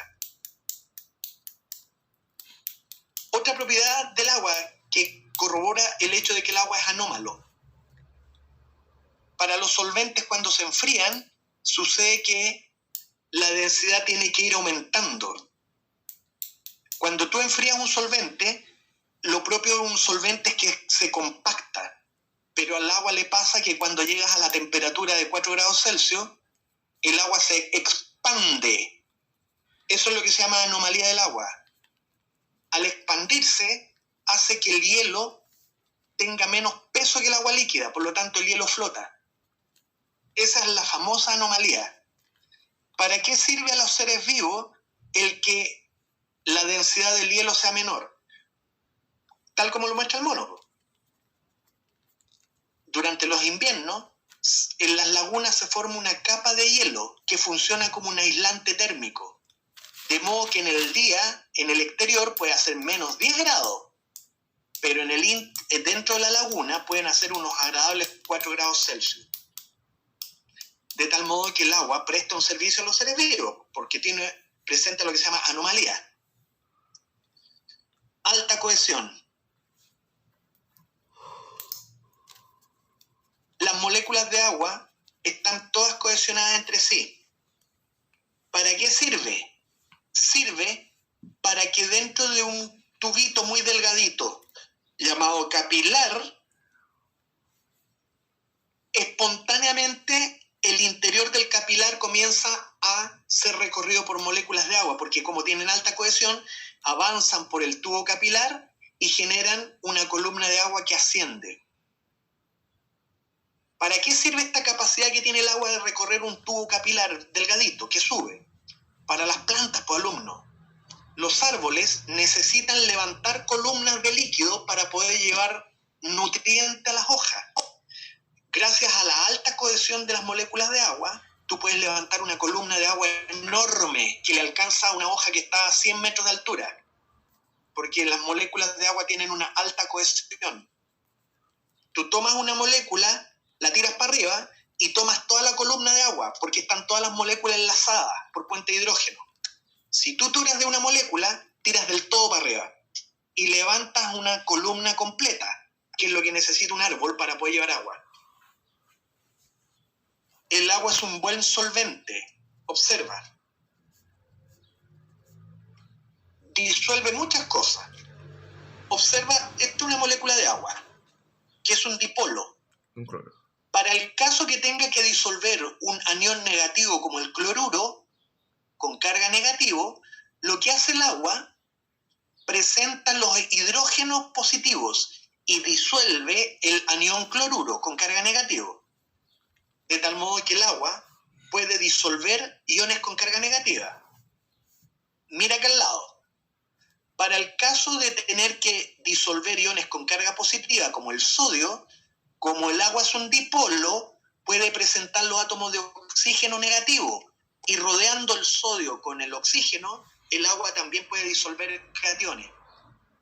Otra propiedad del agua que corrobora el hecho de que el agua es anómalo. Para los solventes, cuando se enfrían, sucede que la densidad tiene que ir aumentando. Cuando tú enfrías un solvente, lo propio de un solvente es que se compacta, pero al agua le pasa que cuando llegas a la temperatura de 4 grados Celsius, el agua se expande. Eso es lo que se llama anomalía del agua. Al expandirse, hace que el hielo tenga menos peso que el agua líquida, por lo tanto el hielo flota. Esa es la famosa anomalía. ¿Para qué sirve a los seres vivos el que la densidad del hielo sea menor? Tal como lo muestra el mono. Durante los inviernos, en las lagunas se forma una capa de hielo que funciona como un aislante térmico. De modo que en el día, en el exterior, puede hacer menos 10 grados, pero dentro de la laguna pueden hacer unos agradables 4 grados Celsius. De tal modo que el agua presta un servicio a los seres vivos, porque presenta lo que se llama anomalía. Alta cohesión. Las moléculas de agua están todas cohesionadas entre sí. ¿Para qué sirve? Sirve para que dentro de un tubito muy delgadito llamado capilar, espontáneamente el interior del capilar comienza a ser recorrido por moléculas de agua, porque como tienen alta cohesión, avanzan por el tubo capilar y generan una columna de agua que asciende. ¿Para qué sirve esta capacidad que tiene el agua de recorrer un tubo capilar delgadito que sube? Para las plantas, pues, alumno. Los árboles necesitan levantar columnas de líquido para poder llevar nutrientes a las hojas. Gracias a la alta cohesión de las moléculas de agua, tú puedes levantar una columna de agua enorme que le alcanza a una hoja que está a 100 metros de altura, porque las moléculas de agua tienen una alta cohesión. Tú tomas una molécula, la tiras para arriba y tomas toda la columna de agua, porque están todas las moléculas enlazadas por puente de hidrógeno. Si tú tiras de una molécula, tiras del todo para arriba y levantas una columna completa, que es lo que necesita un árbol para poder llevar agua. El agua es un buen solvente. Observa. Disuelve muchas cosas. Observa, esta es una molécula de agua, que es un dipolo. Un cloro. Para el caso que tenga que disolver un anión negativo como el cloruro, con carga negativo, lo que hace el agua, presenta los hidrógenos positivos y disuelve el anión cloruro con carga negativo. De tal modo que el agua puede disolver iones con carga negativa. Mira acá al lado. Para el caso de tener que disolver iones con carga positiva, como el sodio, como el agua es un dipolo, puede presentar los átomos de oxígeno negativo. Y rodeando el sodio con el oxígeno, el agua también puede disolver cationes.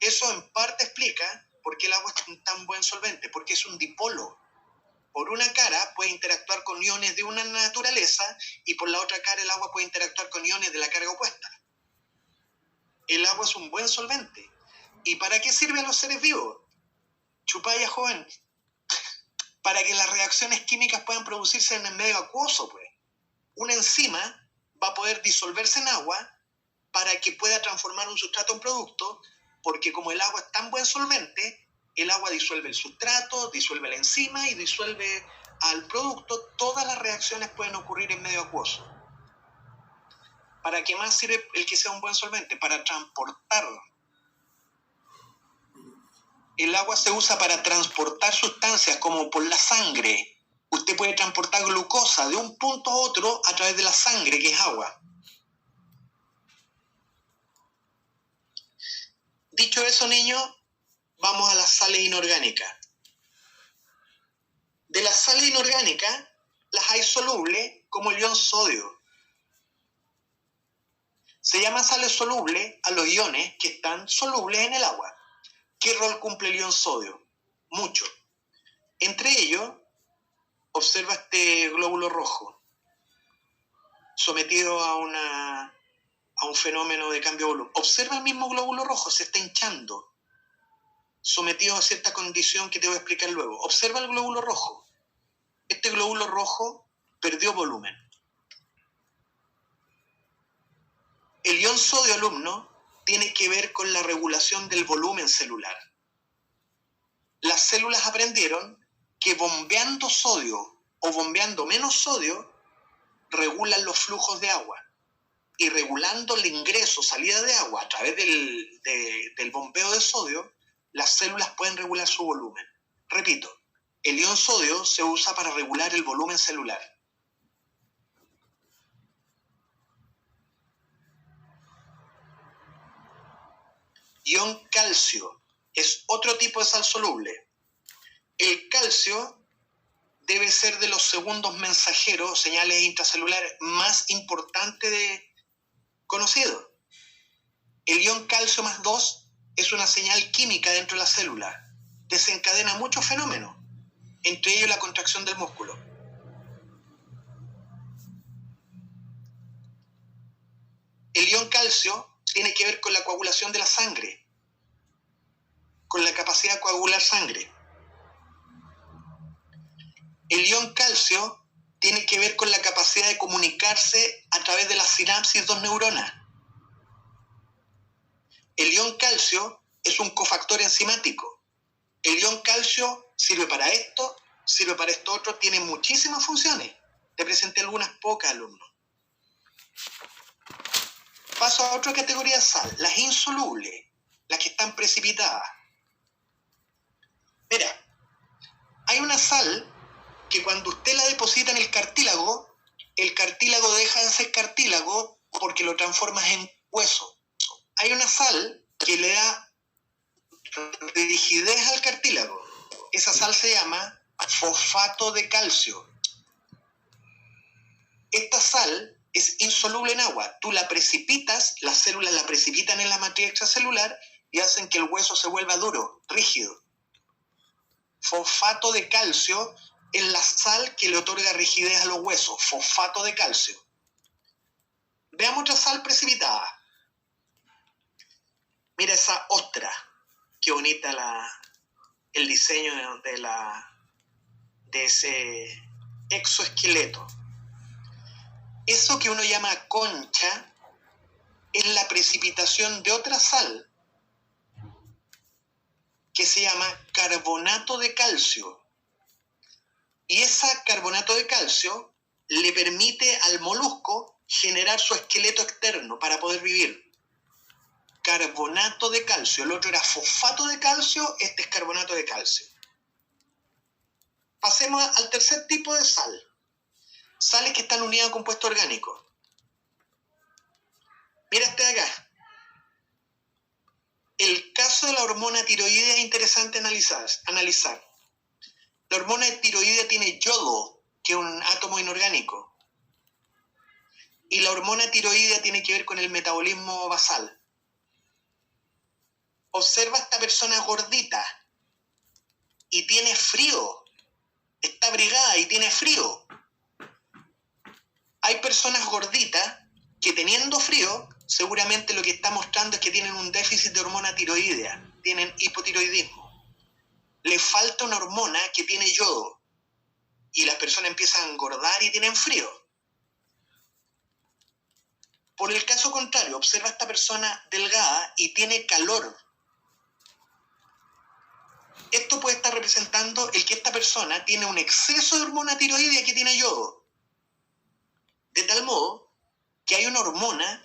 Eso en parte explica por qué el agua es un tan buen solvente, porque es un dipolo. Por una cara puede interactuar con iones de una naturaleza y por la otra cara el agua puede interactuar con iones de la carga opuesta. El agua es un buen solvente. ¿Y para qué sirve a los seres vivos? Chupalla, joven. Para que las reacciones químicas puedan producirse en el medio acuoso, pues. Una enzima va a poder disolverse en agua para que pueda transformar un sustrato en producto, porque como el agua es tan buen solvente, el agua disuelve el sustrato, disuelve la enzima y disuelve al producto. Todas las reacciones pueden ocurrir en medio acuoso. ¿Para qué más sirve el que sea un buen solvente? Para transportar. El agua se usa para transportar sustancias como por la sangre. Usted puede transportar glucosa de un punto a otro a través de la sangre, que es agua. Dicho eso, niños, vamos a las sales inorgánicas. De las sales inorgánicas, las hay solubles, como el ion sodio. Se llaman sales solubles a los iones que están solubles en el agua. ¿Qué rol cumple el ion sodio? Mucho. Entre ellos, observa este glóbulo rojo, sometido a un fenómeno de cambio de volumen. Observa el mismo glóbulo rojo, se está hinchando, sometido a cierta condición que te voy a explicar luego. Observa el glóbulo rojo. Este glóbulo rojo perdió volumen. El ion sodio, alumno, tiene que ver con la regulación del volumen celular. Las células aprendieron que bombeando sodio o bombeando menos sodio regulan los flujos de agua. Y regulando el ingreso, salida de agua a través del bombeo de sodio, las células pueden regular su volumen. Repito, el ion sodio se usa para regular el volumen celular. Ion calcio es otro tipo de sal soluble. El calcio debe ser de los segundos mensajeros, señales intracelulares más importantes conocidos. El ion calcio más 2 es una señal química dentro de la célula. Desencadena muchos fenómenos, entre ellos la contracción del músculo. El ion calcio tiene que ver con la coagulación de la sangre, con la capacidad de coagular sangre. El ion calcio tiene que ver con la capacidad de comunicarse a través de la sinapsis de dos neuronas. El ion calcio es un cofactor enzimático. El ion calcio sirve para esto otro, tiene muchísimas funciones. Te presenté algunas pocas, alumnos. Paso a otra categoría de sal, las insolubles, las que están precipitadas. Mira, hay una sal que cuando usted la deposita en el cartílago deja de ser cartílago porque lo transformas en hueso. Hay una sal que le da rigidez al cartílago. Esa sal se llama fosfato de calcio. Esta sal es insoluble en agua. Tú la precipitas, las células la precipitan en la matriz extracelular y hacen que el hueso se vuelva duro, rígido. Fosfato de calcio es la sal que le otorga rigidez a los huesos. Fosfato de calcio. Veamos otra sal precipitada. Mira esa ostra. Qué bonita el diseño de ese exoesqueleto. Eso que uno llama concha es la precipitación de otra sal que se llama carbonato de calcio. Y ese carbonato de calcio le permite al molusco generar su esqueleto externo para poder vivir. Carbonato de calcio. El otro era fosfato de calcio, este es carbonato de calcio. Pasemos al tercer tipo de sal. Sales que están unidas a compuestos orgánicos. Mira este de acá. El caso de la hormona tiroidea es interesante analizar. La hormona tiroidea tiene yodo, que es un átomo inorgánico. Y la hormona tiroidea tiene que ver con el metabolismo basal. Observa a esta persona gordita y tiene frío. Está abrigada y tiene frío. Hay personas gorditas que teniendo frío, seguramente lo que está mostrando es que tienen un déficit de hormona tiroidea, tienen hipotiroidismo. Le falta una hormona que tiene yodo y las personas empiezan a engordar y tienen frío. Por el caso contrario, observa a esta persona delgada y tiene calor. Esto puede estar representando el que esta persona tiene un exceso de hormona tiroidea que tiene yodo. De tal modo que hay una hormona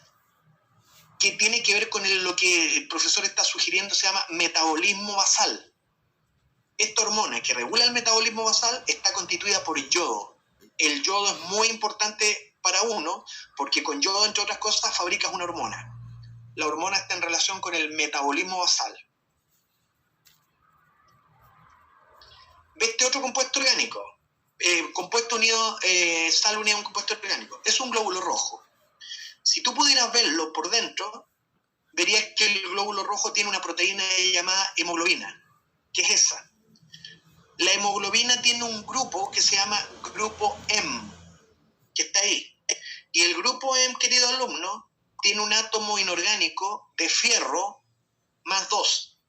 que tiene que ver con lo que el profesor está sugiriendo, se llama metabolismo basal. Esta hormona que regula el metabolismo basal está constituida por yodo. El yodo es muy importante para uno porque con yodo, entre otras cosas, fabricas una hormona. La hormona está en relación con el metabolismo basal. ¿Ves este otro compuesto orgánico? Sal unida a un compuesto orgánico. Es un glóbulo rojo. Si tú pudieras verlo por dentro, verías que el glóbulo rojo tiene una proteína llamada hemoglobina, que es esa. La hemoglobina tiene un grupo que se llama grupo M, que está ahí. Y el grupo M, querido alumno, tiene un átomo inorgánico de fierro más 2.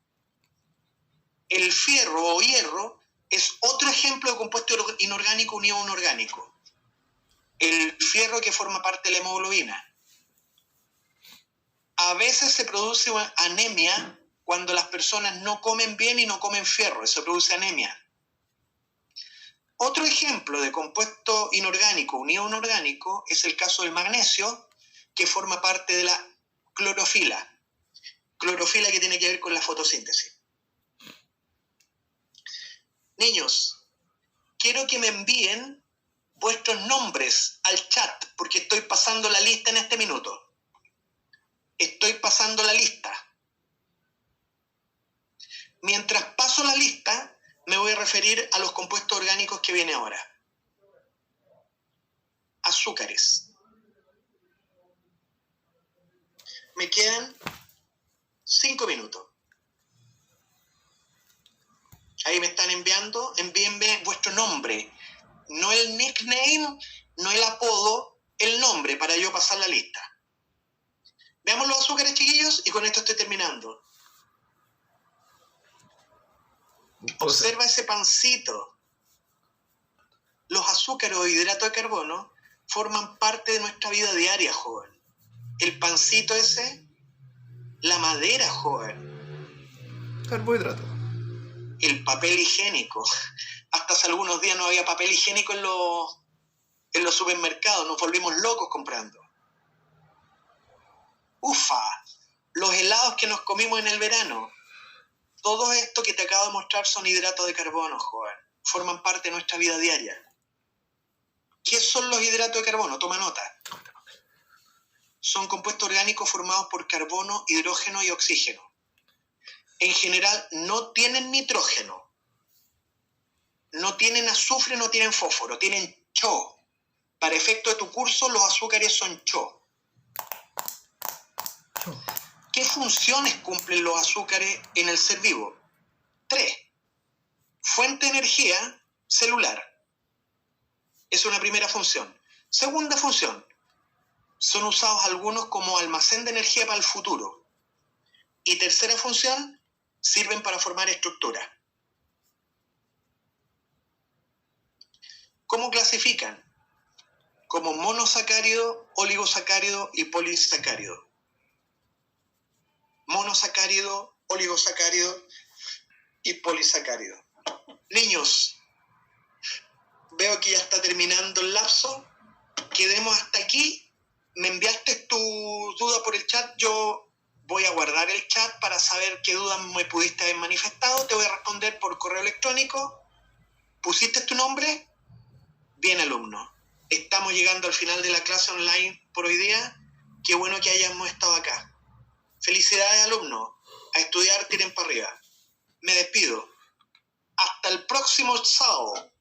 El fierro o hierro es otro ejemplo de compuesto inorgánico unido a un orgánico. El fierro que forma parte de la hemoglobina. A veces se produce anemia cuando las personas no comen bien y no comen fierro. Eso produce anemia. Otro ejemplo de compuesto inorgánico unido a un orgánico es el caso del magnesio, que forma parte de la clorofila. Clorofila que tiene que ver con la fotosíntesis. Niños, quiero que me envíen vuestros nombres al chat, porque estoy pasando la lista en este minuto. Estoy pasando la lista. Mientras paso la lista, me voy a referir a los compuestos orgánicos que viene ahora. Azúcares. Me quedan 5 minutos. Ahí me están envíenme vuestro nombre. No el nickname, no el apodo, el nombre para yo pasar la lista. Veamos los azúcares, chiquillos, y con esto estoy terminando. Observa ese pancito. Los azúcares o hidratos de carbono forman parte de nuestra vida diaria, joven. El pancito ese, la madera, joven. Carbohidrato. El papel higiénico. Hasta hace algunos días no había papel higiénico en los supermercados. Nos volvimos locos comprando. Ufa, los helados que nos comimos en el verano. Todo esto que te acabo de mostrar son hidratos de carbono, joven. Forman parte de nuestra vida diaria. ¿Qué son los hidratos de carbono? Toma nota. Son compuestos orgánicos formados por carbono, hidrógeno y oxígeno. En general no tienen nitrógeno, no tienen azufre, no tienen fósforo, tienen CHO. Para efecto de tu curso, los azúcares son CHO. ¿Qué funciones cumplen los azúcares en el ser vivo? 3. Fuente de energía celular. Es una primera función. Segunda función. Son usados algunos como almacén de energía para el futuro. Y tercera función, sirven para formar estructuras. ¿Cómo clasifican? Como monosacárido, oligosacárido y polisacárido. Monosacárido, oligosacárido y polisacárido. Niños, veo que ya está terminando el lapso. Quedemos hasta aquí. Me enviaste tu duda por el chat. Yo voy a guardar el chat para saber qué dudas me pudiste haber manifestado. Te voy a responder por correo electrónico. ¿Pusiste tu nombre? Bien, alumno. Estamos llegando al final de la clase online por hoy día. Qué bueno que hayamos estado acá. Felicidades, alumnos. A estudiar, tiren para arriba. Me despido. Hasta el próximo sábado.